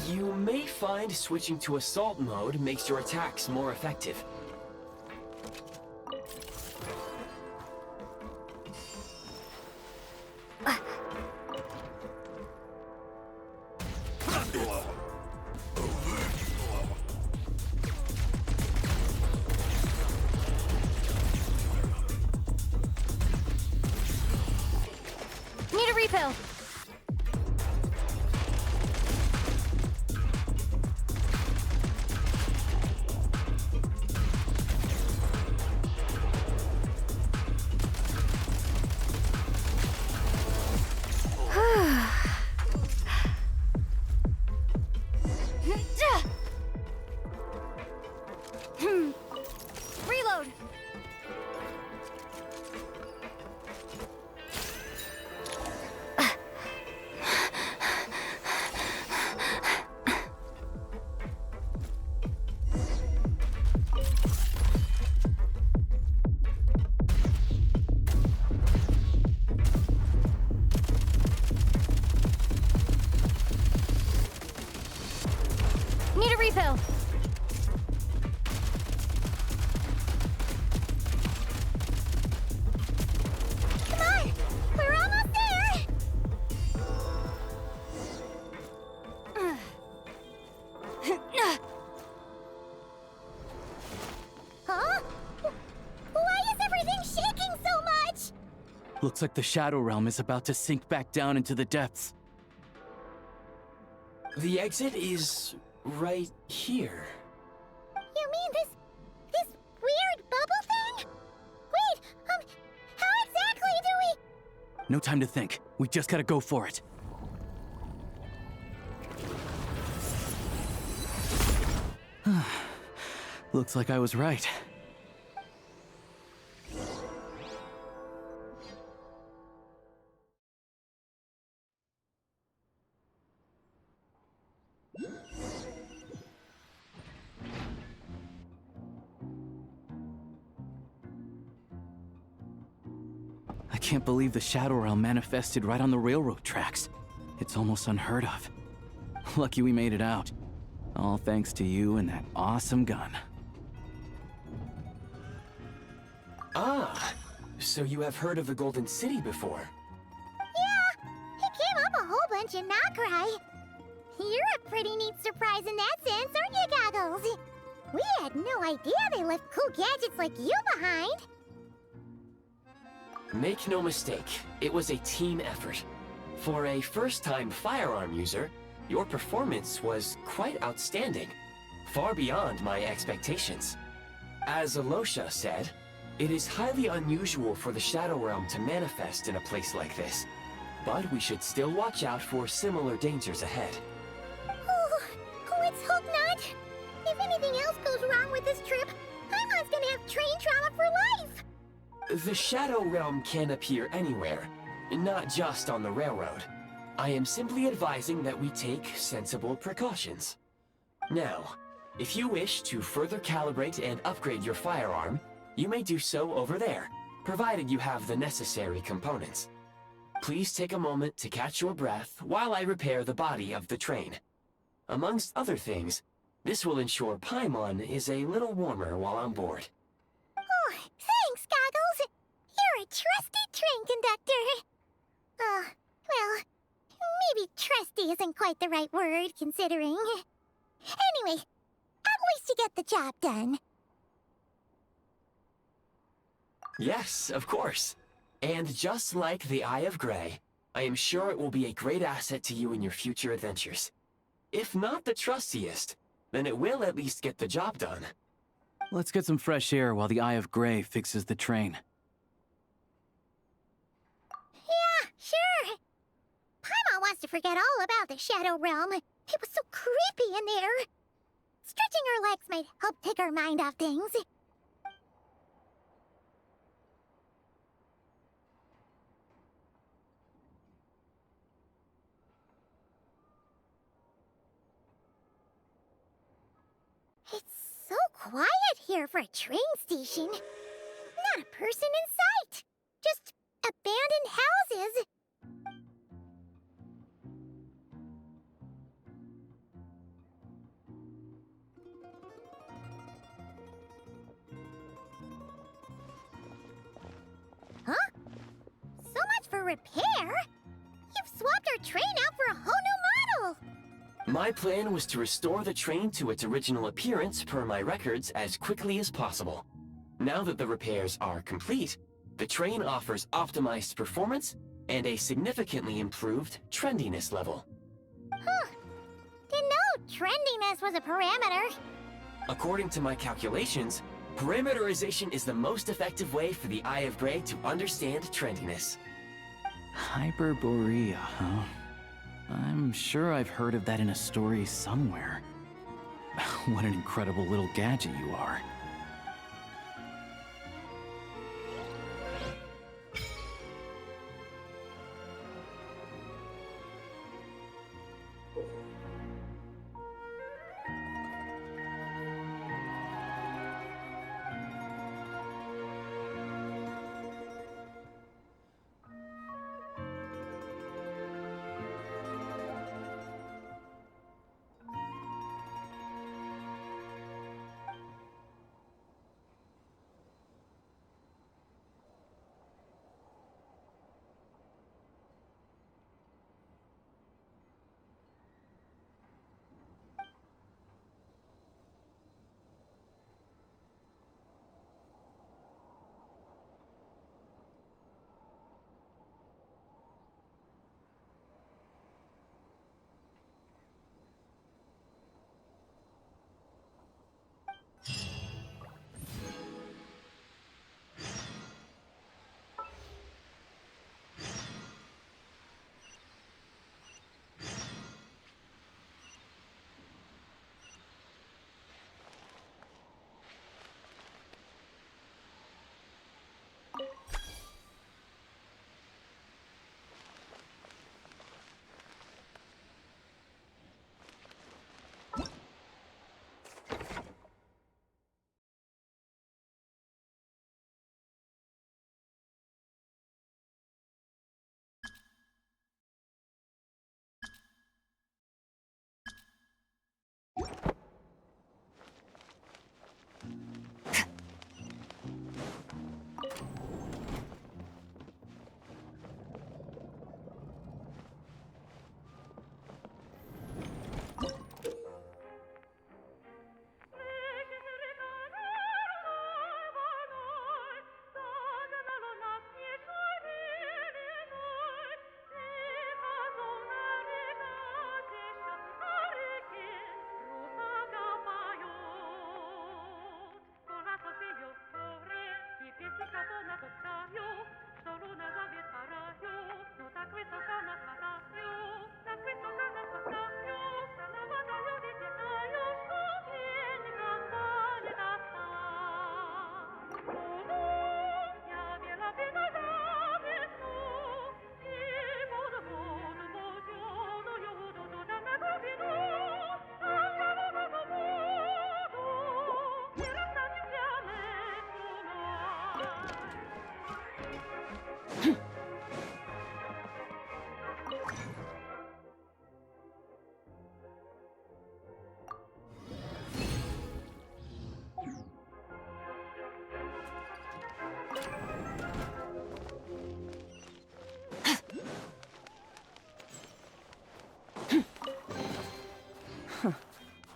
You may find switching to assault mode makes your attacks more effective. Need a refill. Reload. Looks like the Shadow Realm is about to sink back down into the depths. The exit is right here. You mean this weird bubble thing? Wait, how exactly do we... No time to think. We just gotta go for it. Looks like I was right. I can't believe the Shadow Realm manifested right on the railroad tracks. It's almost unheard of. Lucky we made it out. All thanks to you and that awesome gun. Ah, so you have heard of the Golden City before? Yeah, it came up a whole bunch in Nokrai. You're a pretty neat surprise in that sense, aren't you, Goggles? We had no idea they left cool gadgets like you behind. Make no mistake, it was a team effort. For a first-time firearm user, your performance was quite outstanding, far beyond my expectations. As Alosha said, it is highly unusual for the Shadow Realm to manifest in a place like this, but we should still watch out for similar dangers ahead. Oh, let's hope not. If anything else goes wrong with this trip, Paimon's gonna have train trauma for life. The Shadow Realm can appear anywhere, not just on the railroad. I am simply advising that we take sensible precautions. Now, if you wish to further calibrate and upgrade your firearm, you may do so over there, provided you have the necessary components. Please take a moment to catch your breath while I repair the body of the train. Amongst other things, this will ensure Paimon is a little warmer while on board. Oh, thanks, Goggles. You're a trusty train conductor. Well, maybe trusty isn't quite the right word, considering. Anyway, at least you get the job done. Yes, of course. And just like the Eye of Grey, I am sure it will be a great asset to you in your future adventures. If not the trustiest, then it will at least get the job done. Let's get some fresh air while the Eye of Grey fixes the train. Yeah, sure. Paimon wants to forget all about the Shadow Realm. It was so creepy in there. Stretching our legs might help take our mind off things. It's so quiet here for a train station. Not a person in sight. Just abandoned houses. Huh? So much for repair? You've swapped our train out for a whole new model! My plan was to restore the train to its original appearance per my records as quickly as possible. Now that the repairs are complete, the train offers optimized performance and a significantly improved trendiness level. Huh. Didn't know trendiness was a parameter. According to my calculations, parameterization is the most effective way for the Eye of Grey to understand trendiness. Hyperborea, huh? I'm sure I've heard of that in a story somewhere. What an incredible little gadget you are.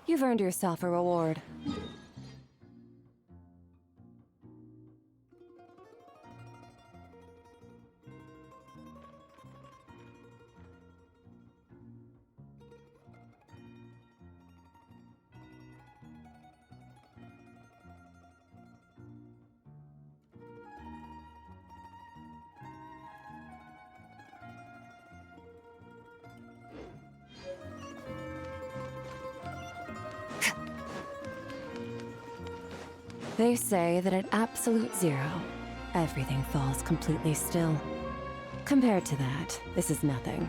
You've earned yourself a reward. They say that at absolute zero, everything falls completely still. Compared to that, this is nothing.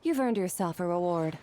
You've earned yourself a reward.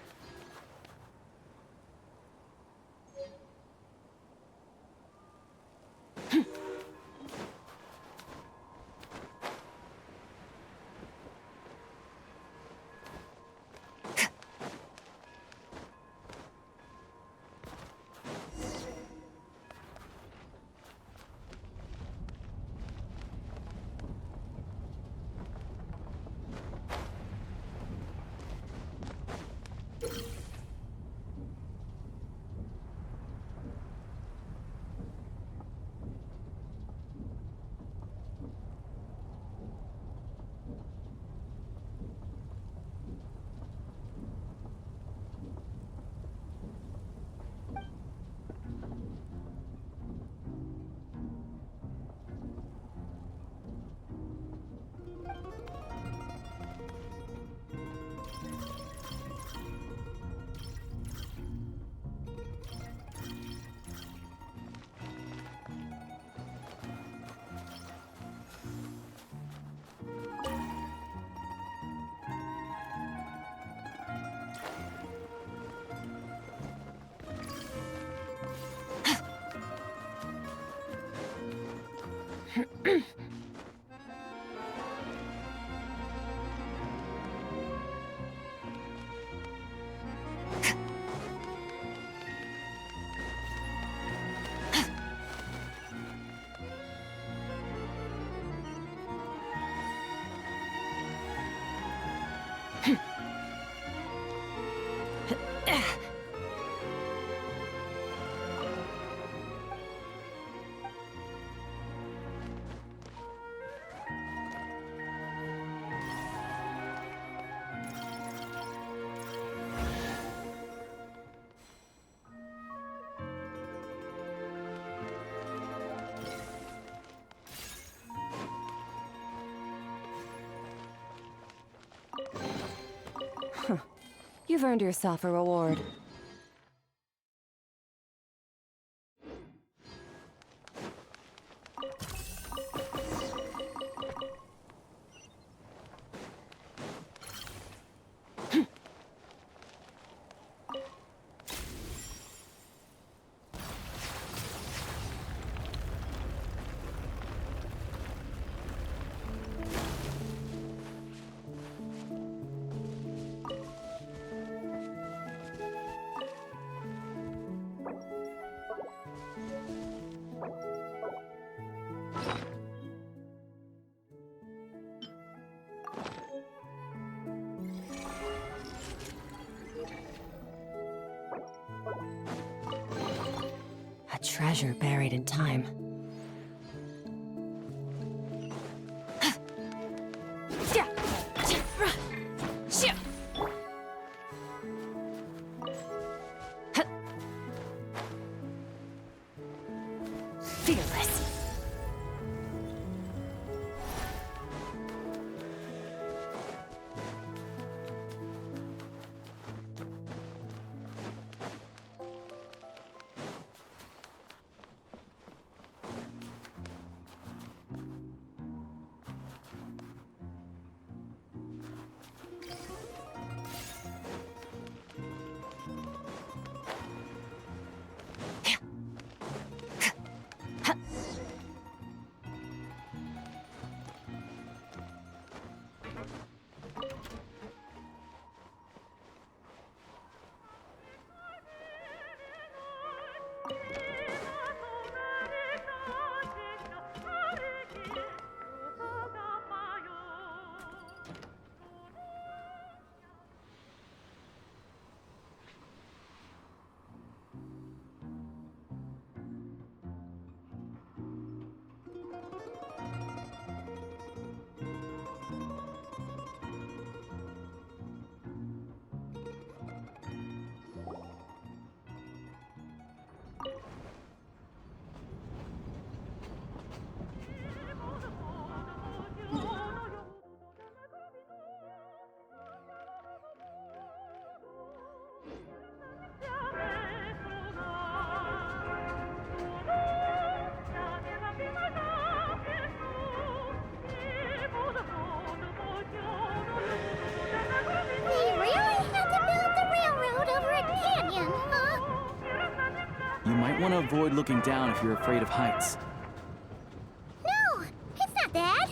You've earned yourself a reward. A treasure buried in time. Fearless. You might want to avoid looking down if you're afraid of heights. No, it's not that.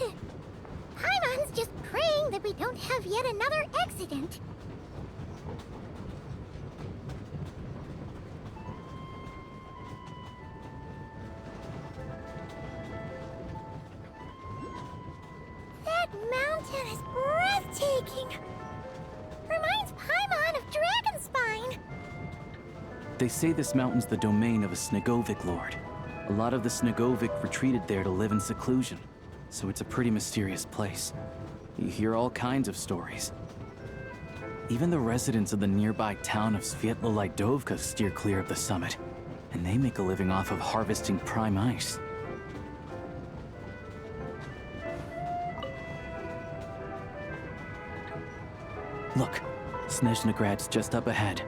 Paimon's just praying that we don't have yet another accident. That mountain is breathtaking. Reminds Paimon of Dragonspine. They say this mountain's the domain of a Snegovic lord. A lot of the Snegovic retreated there to live in seclusion, so it's a pretty mysterious place. You hear all kinds of stories. Even the residents of the nearby town of Svietlo-Lidovka steer clear of the summit, and they make a living off of harvesting prime ice. Look, Snezhnograd's just up ahead.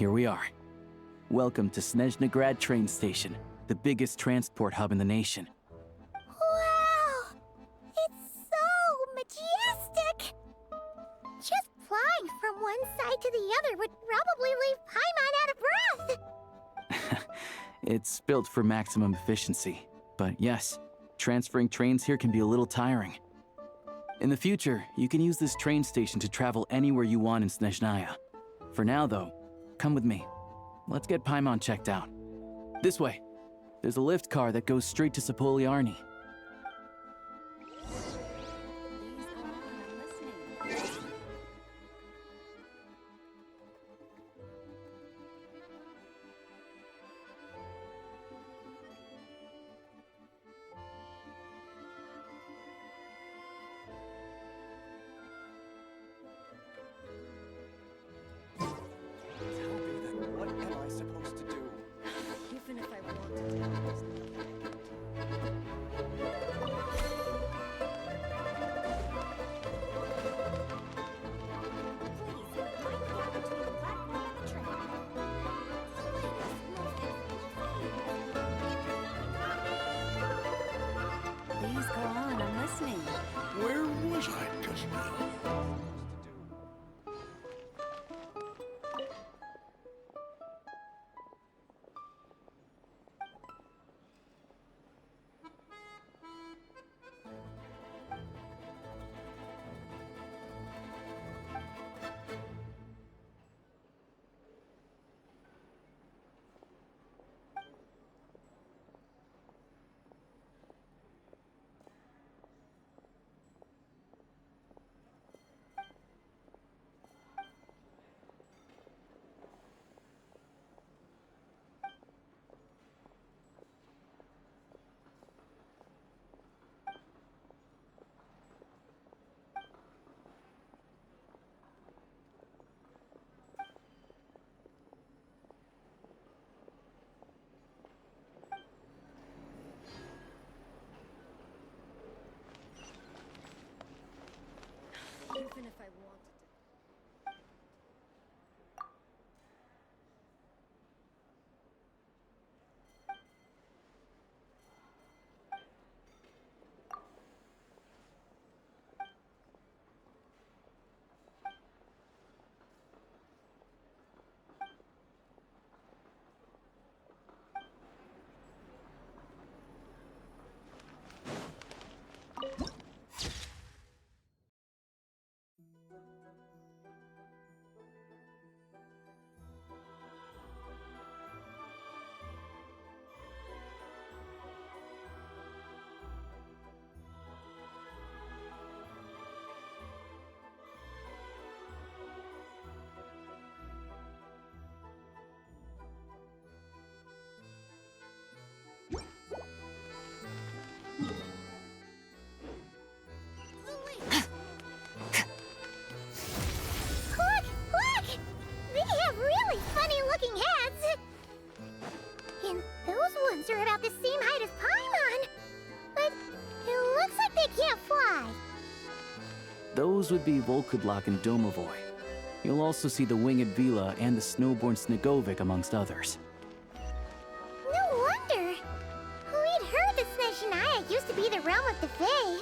here we are. Welcome to Snezhnegrad train station, the biggest transport hub in the nation. Wow! It's so majestic! Just flying from one side to the other would probably leave Paimon out of breath! It's built for maximum efficiency, but yes, transferring trains here can be a little tiring. In the future, you can use this train station to travel anywhere you want in Snezhnaya. For now, though, come with me. Let's get Paimon checked out. This way. There's a lift car that goes straight to Sapoliarni. What am I supposed to do? Even if I want to tell this. Please go on, I'm listening. Where was I just now? Even if I wanted to. Look! Look! They have really funny-looking heads! And those ones are about the same height as Paimon! But it looks like they can't fly! Those would be Volkudlak and Domovoy. You'll also see the winged Vila and the snowborn Snegovic amongst others. No wonder! We'd heard that Snezhnaya used to be the realm of the Fae.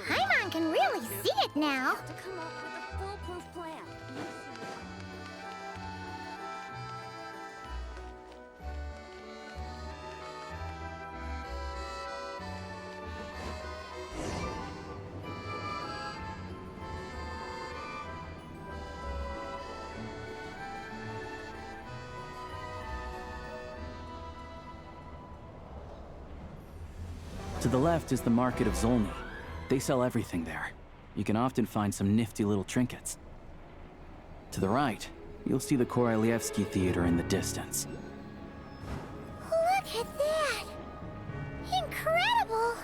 Paimon can really see it now! To come up with a foolproof plan. To the left is the market of Zolny. They sell everything there. You can often find some nifty little trinkets. To the right, you'll see the Korolyevsky Theater in the distance. Look at that! Incredible!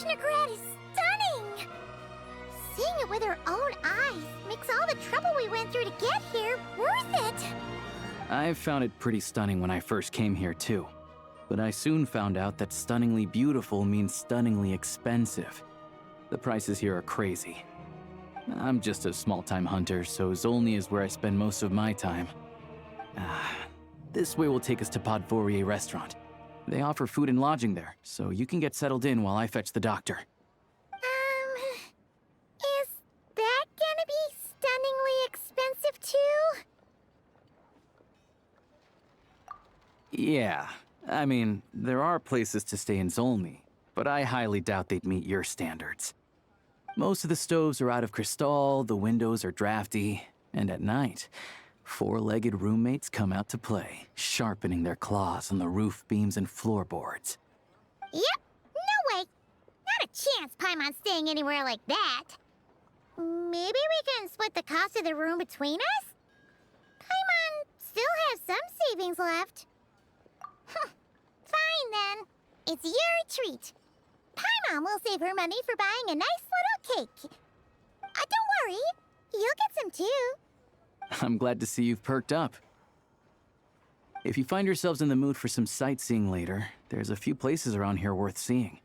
Snezhnegrad is stunning! Seeing it with our own eyes makes all the trouble we went through to get here worth it! I found it pretty stunning when I first came here too. But I soon found out that stunningly beautiful means stunningly expensive. The prices here are crazy. I'm just a small-time hunter, so Zolny is where I spend most of my time. This way will take us to Podvorier Restaurant. They offer food and lodging there, so you can get settled in while I fetch the doctor. Is that gonna be stunningly expensive too? Yeah, I mean, there are places to stay in Zolny, but I highly doubt they'd meet your standards. Most of the stoves are out of crystal, the windows are drafty, and at night, four-legged roommates come out to play, sharpening their claws on the roof beams and floorboards. Yep, no way! Not a chance Paimon's staying anywhere like that. Maybe we can split the cost of the room between us? Paimon still has some savings left. Fine then. It's your treat. Paimon will save her money for buying a nice little cake. Don't worry, you'll get some too. I'm glad to see you've perked up. If you find yourselves in the mood for some sightseeing later, there's a few places around here worth seeing.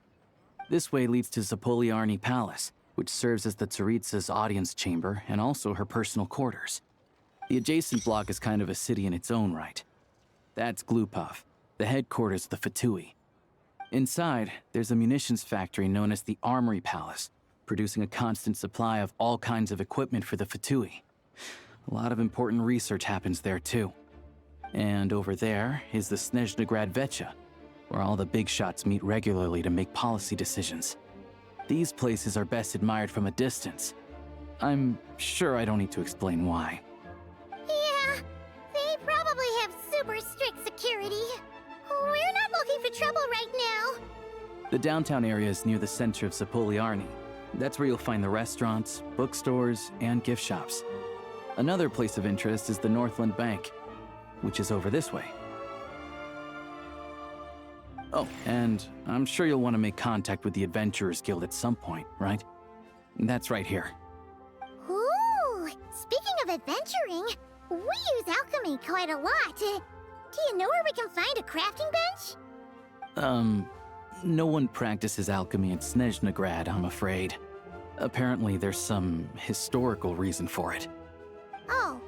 This way leads to Zapoliarny Palace, which serves as the Tsaritsa's audience chamber and also her personal quarters. The adjacent block is kind of a city in its own right. That's Glupov, the headquarters of the Fatui. Inside, there's a munitions factory known as the Armory Palace, producing a constant supply of all kinds of equipment for the Fatui. A lot of important research happens there too. And over there is the Snezhnegrad Vecha, where all the big shots meet regularly to make policy decisions. These places are best admired from a distance. I'm sure I don't need to explain why. Yeah, they probably have super strict security. We're not looking for trouble right now. The downtown area is near the center of Zapoliarny. That's where you'll find the restaurants, bookstores, and gift shops. Another place of interest is the Northland Bank, which is over this way. Oh, and I'm sure you'll want to make contact with the Adventurers Guild at some point, right? That's right here. Ooh, speaking of adventuring, we use alchemy quite a lot. Do you know where we can find a crafting bench? No one practices alchemy in Snezhnegrad, I'm afraid. Apparently there's some historical reason for it. Oh,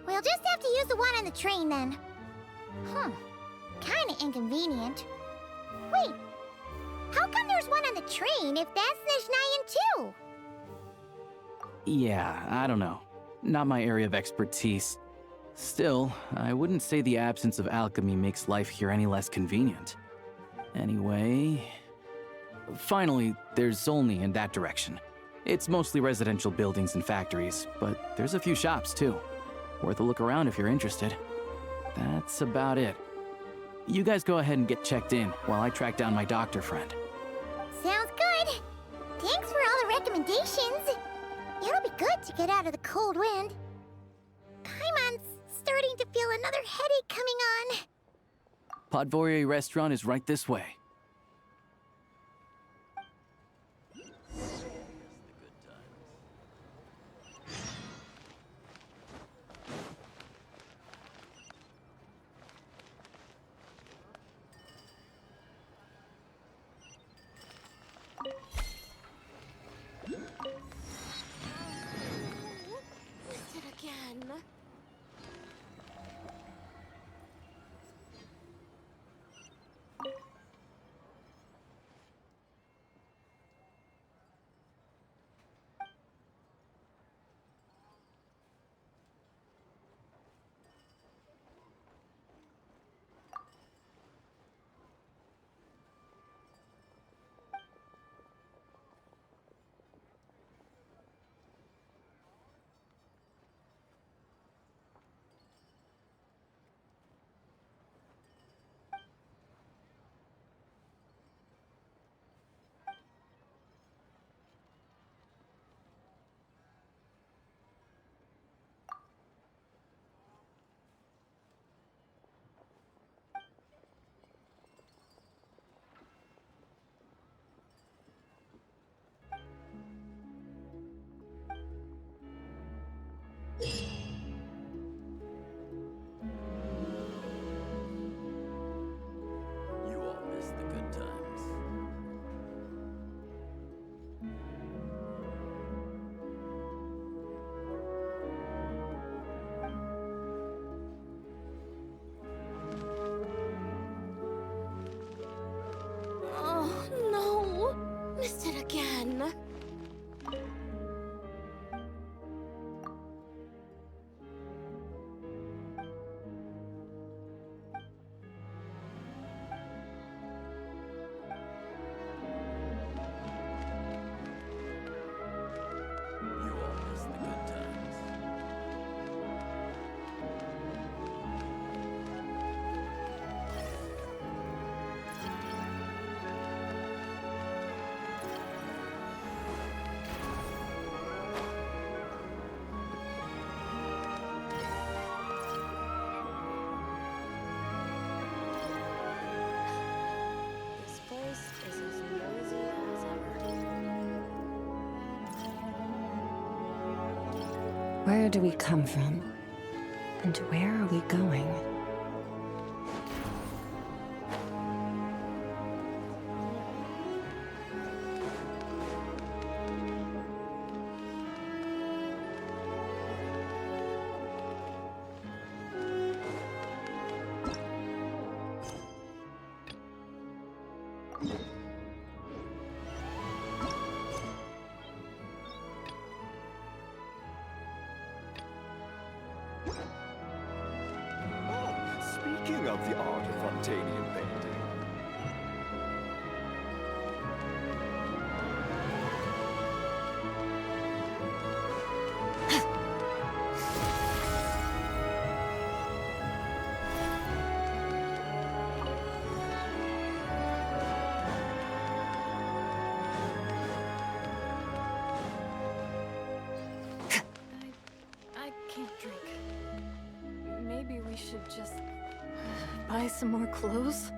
we'll just have to use the one on the train then. Kinda inconvenient. Wait, how come there's one on the train if that's Snezhnayan too? Yeah, I don't know. Not my area of expertise. Still, I wouldn't say the absence of alchemy makes life here any less convenient. Anyway... Finally, there's Zolny in that direction. It's mostly residential buildings and factories, but there's a few shops too. Worth a look around if you're interested. That's about it. You guys go ahead and get checked in while I track down my doctor friend. Sounds good. Thanks for all the recommendations. It'll be good to get out of the cold wind. Paimon's starting to feel another headache coming on. Podvorier Restaurant is right this way. Missed it again. Where do we come from? And where are we going? Speaking of the art of Fontanian painting. I can't drink. Maybe we should just buy some more clothes?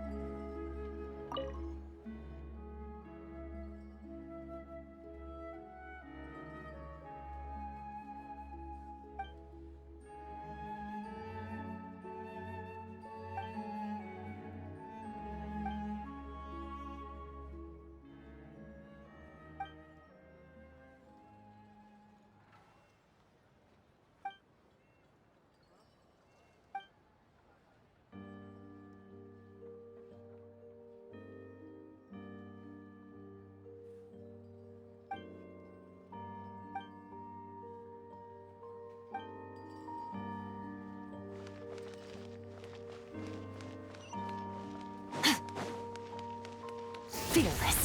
Fearless.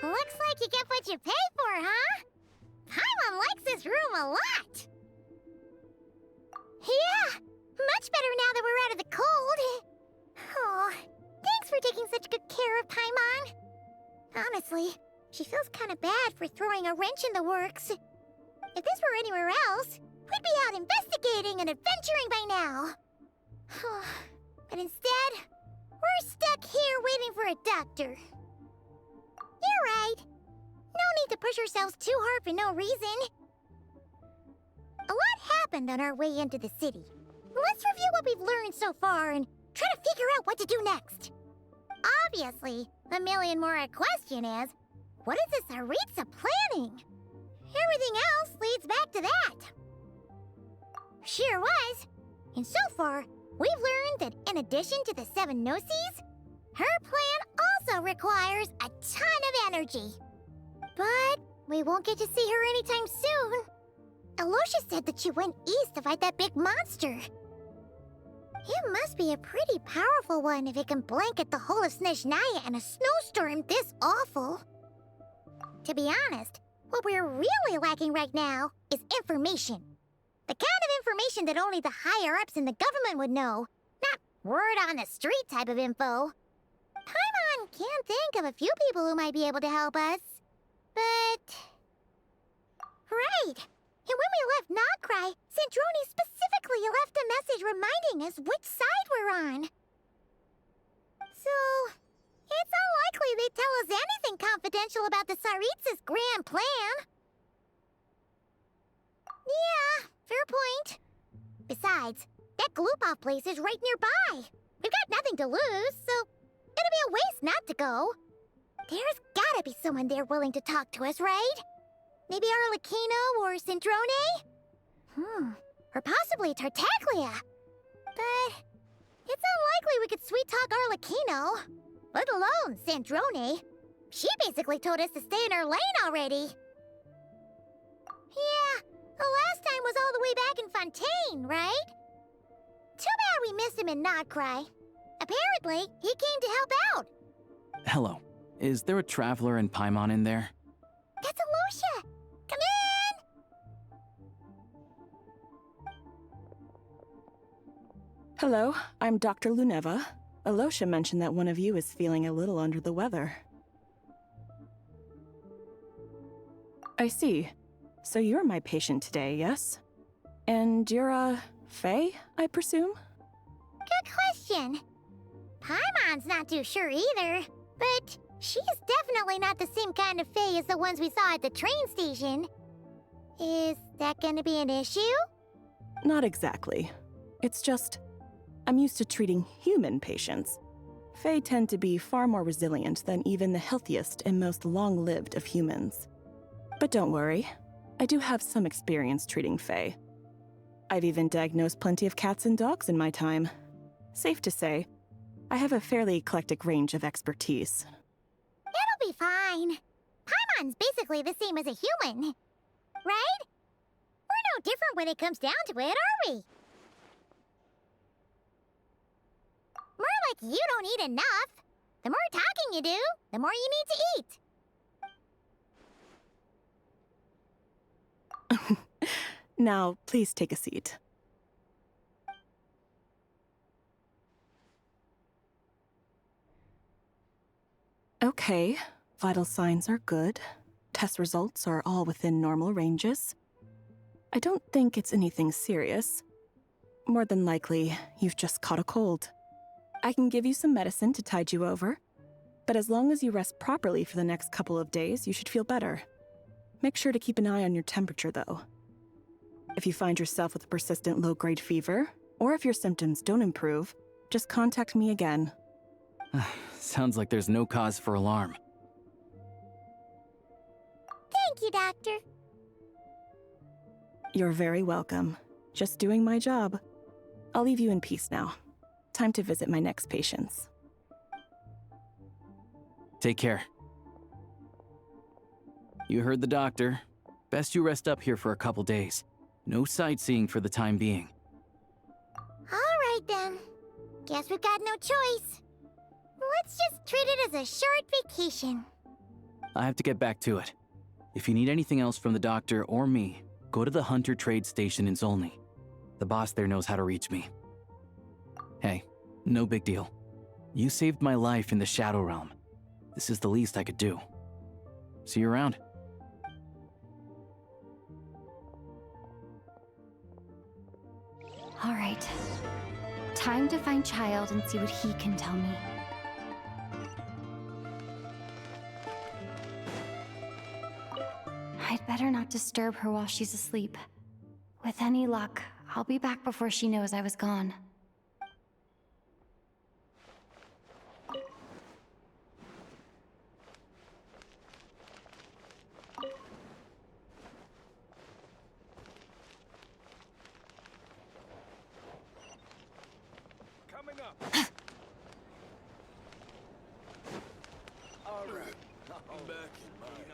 Looks like you get what you pay for, huh? Paimon likes this room a lot. Yeah, much better now that we're out of the cold. Oh, thanks for taking such good care of Paimon. Honestly, she feels kind of bad for throwing a wrench in the works. If this were anywhere else, we'd be out investigating and adventuring by now. But instead, we're stuck here waiting for a doctor. You're right. No need to push ourselves too hard for no reason. A lot happened on our way into the city. Let's review what we've learned so far and try to figure out what to do next. Obviously, the million more question is, what is this Tsaritsa planning? Everything else leads back to that. Sure was. And so far, we've learned that in addition to the 7 Gnosis, her plan also requires a ton of energy. But we won't get to see her anytime soon. Aloysia said that she went east to fight that big monster. It must be a pretty powerful one if it can blanket the whole of Snezhnaya in a snowstorm this awful. To be honest, what we're really lacking right now is information. The kind of information that only the higher-ups in the government would know, not word-on-the-street type of info. Paimon can think of a few people who might be able to help us, but... Right! And when we left Nogcry, Sandrone specifically left a message reminding us which side we're on. So, it's unlikely they'd tell us anything confidential about the Tsaritsa's grand plan. Yeah, Fair point. Besides, that Gloop-Off place is right nearby. We've got nothing to lose, so it'd be a waste not to go. There's gotta be someone there willing to talk to us, right? Maybe Arlecchino or Cendrone? Or possibly Tartaglia. But it's unlikely we could sweet-talk Arlecchino, let alone Cendrone. She basically told us to stay in her lane already. Yeah, the last time was all the way back in Fontaine, right? Too bad we missed him in Notcry. Apparently, he came to help out. Hello. Is there a traveler in Paimon in there? That's Alosha! Come in! Hello, I'm Dr. Luneva. Alosha mentioned that one of you is feeling a little under the weather. I see. So you're my patient today, yes? And you're, Faye, I presume? Good question. Paimon's not too sure either, but she's definitely not the same kind of Fae as the ones we saw at the train station. Is that gonna be an issue? Not exactly. It's just, I'm used to treating human patients. Fae tend to be far more resilient than even the healthiest and most long-lived of humans. But don't worry, I do have some experience treating Fae. I've even diagnosed plenty of cats and dogs in my time. Safe to say, I have a fairly eclectic range of expertise. It'll be fine. Paimon's basically the same as a human, right? We're no different when it comes down to it, are we? More like you don't eat enough. The more talking you do, the more you need to eat. Now, please take a seat. Okay, vital signs are good. Test results are all within normal ranges. I don't think it's anything serious. More than likely, you've just caught a cold. I can give you some medicine to tide you over, but as long as you rest properly for the next couple of days, you should feel better. Make sure to keep an eye on your temperature, though. If you find yourself with a persistent low-grade fever, or if your symptoms don't improve, just contact me again. Sounds like there's no cause for alarm. Thank you, Doctor. You're very welcome. Just doing my job. I'll leave you in peace now. Time to visit my next patients. Take care. You heard the doctor. Best you rest up here for a couple days. No sightseeing for the time being. All right, then. Guess we've got no choice. Let's just treat it as a short vacation. I have to get back to it. If you need anything else from the doctor or me, go to the Hunter Trade Station in Zolny. The boss there knows how to reach me. Hey, no big deal. You saved my life in the Shadow Realm. This is the least I could do. See you around. All right. Time to find Child and see what he can tell me. I'd better not disturb her while she's asleep. With any luck, I'll be back before she knows I was gone. Coming up. All right. I'm back in my day.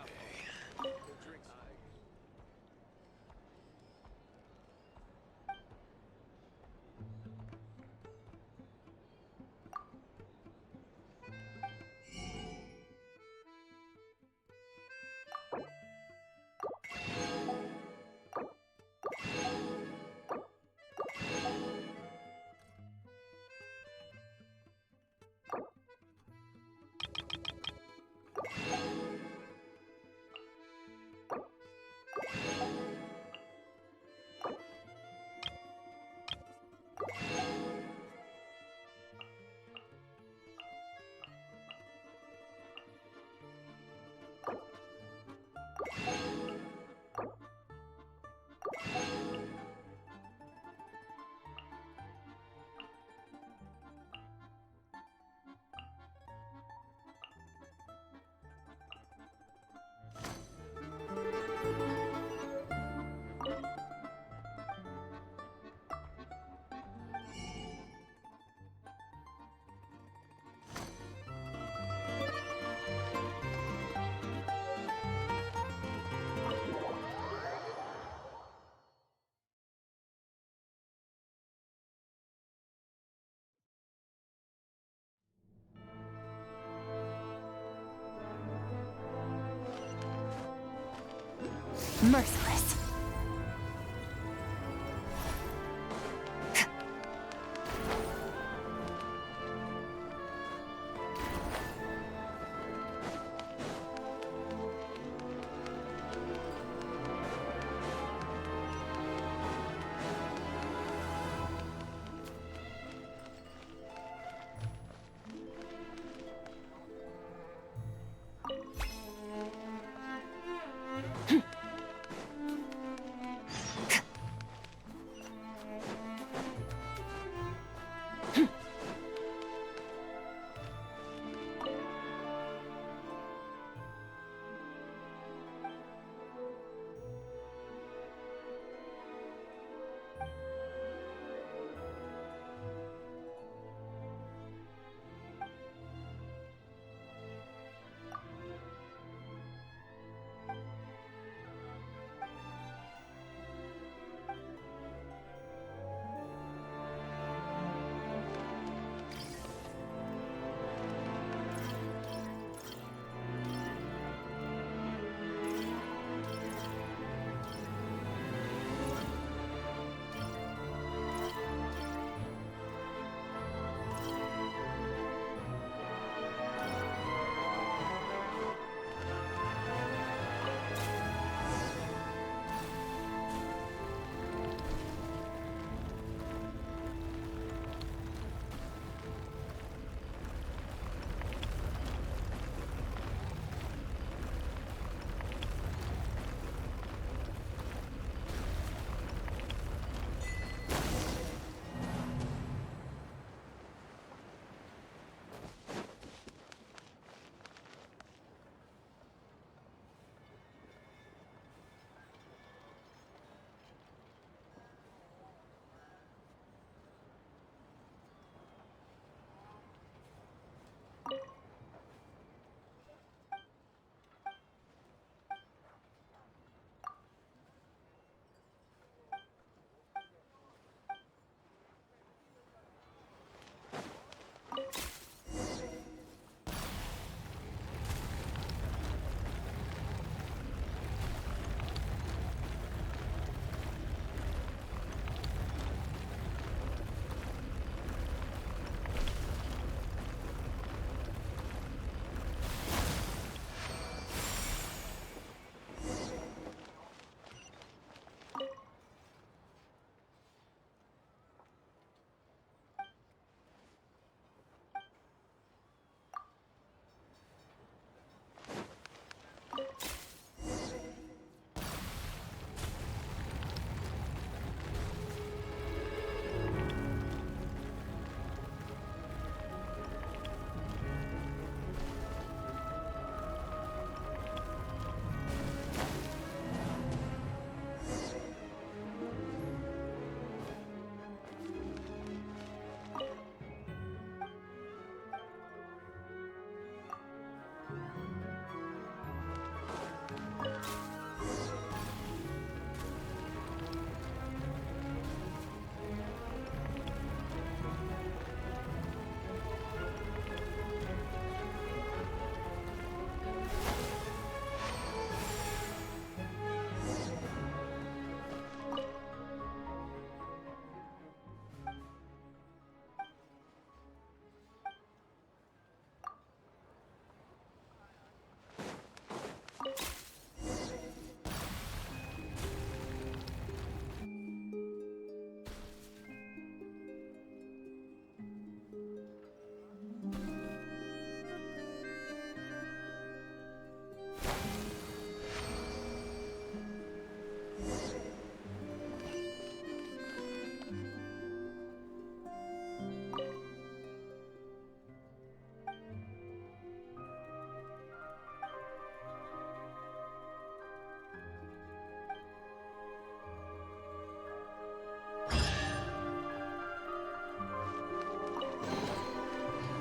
Merciless.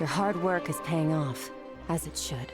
Your hard work is paying off, as it should.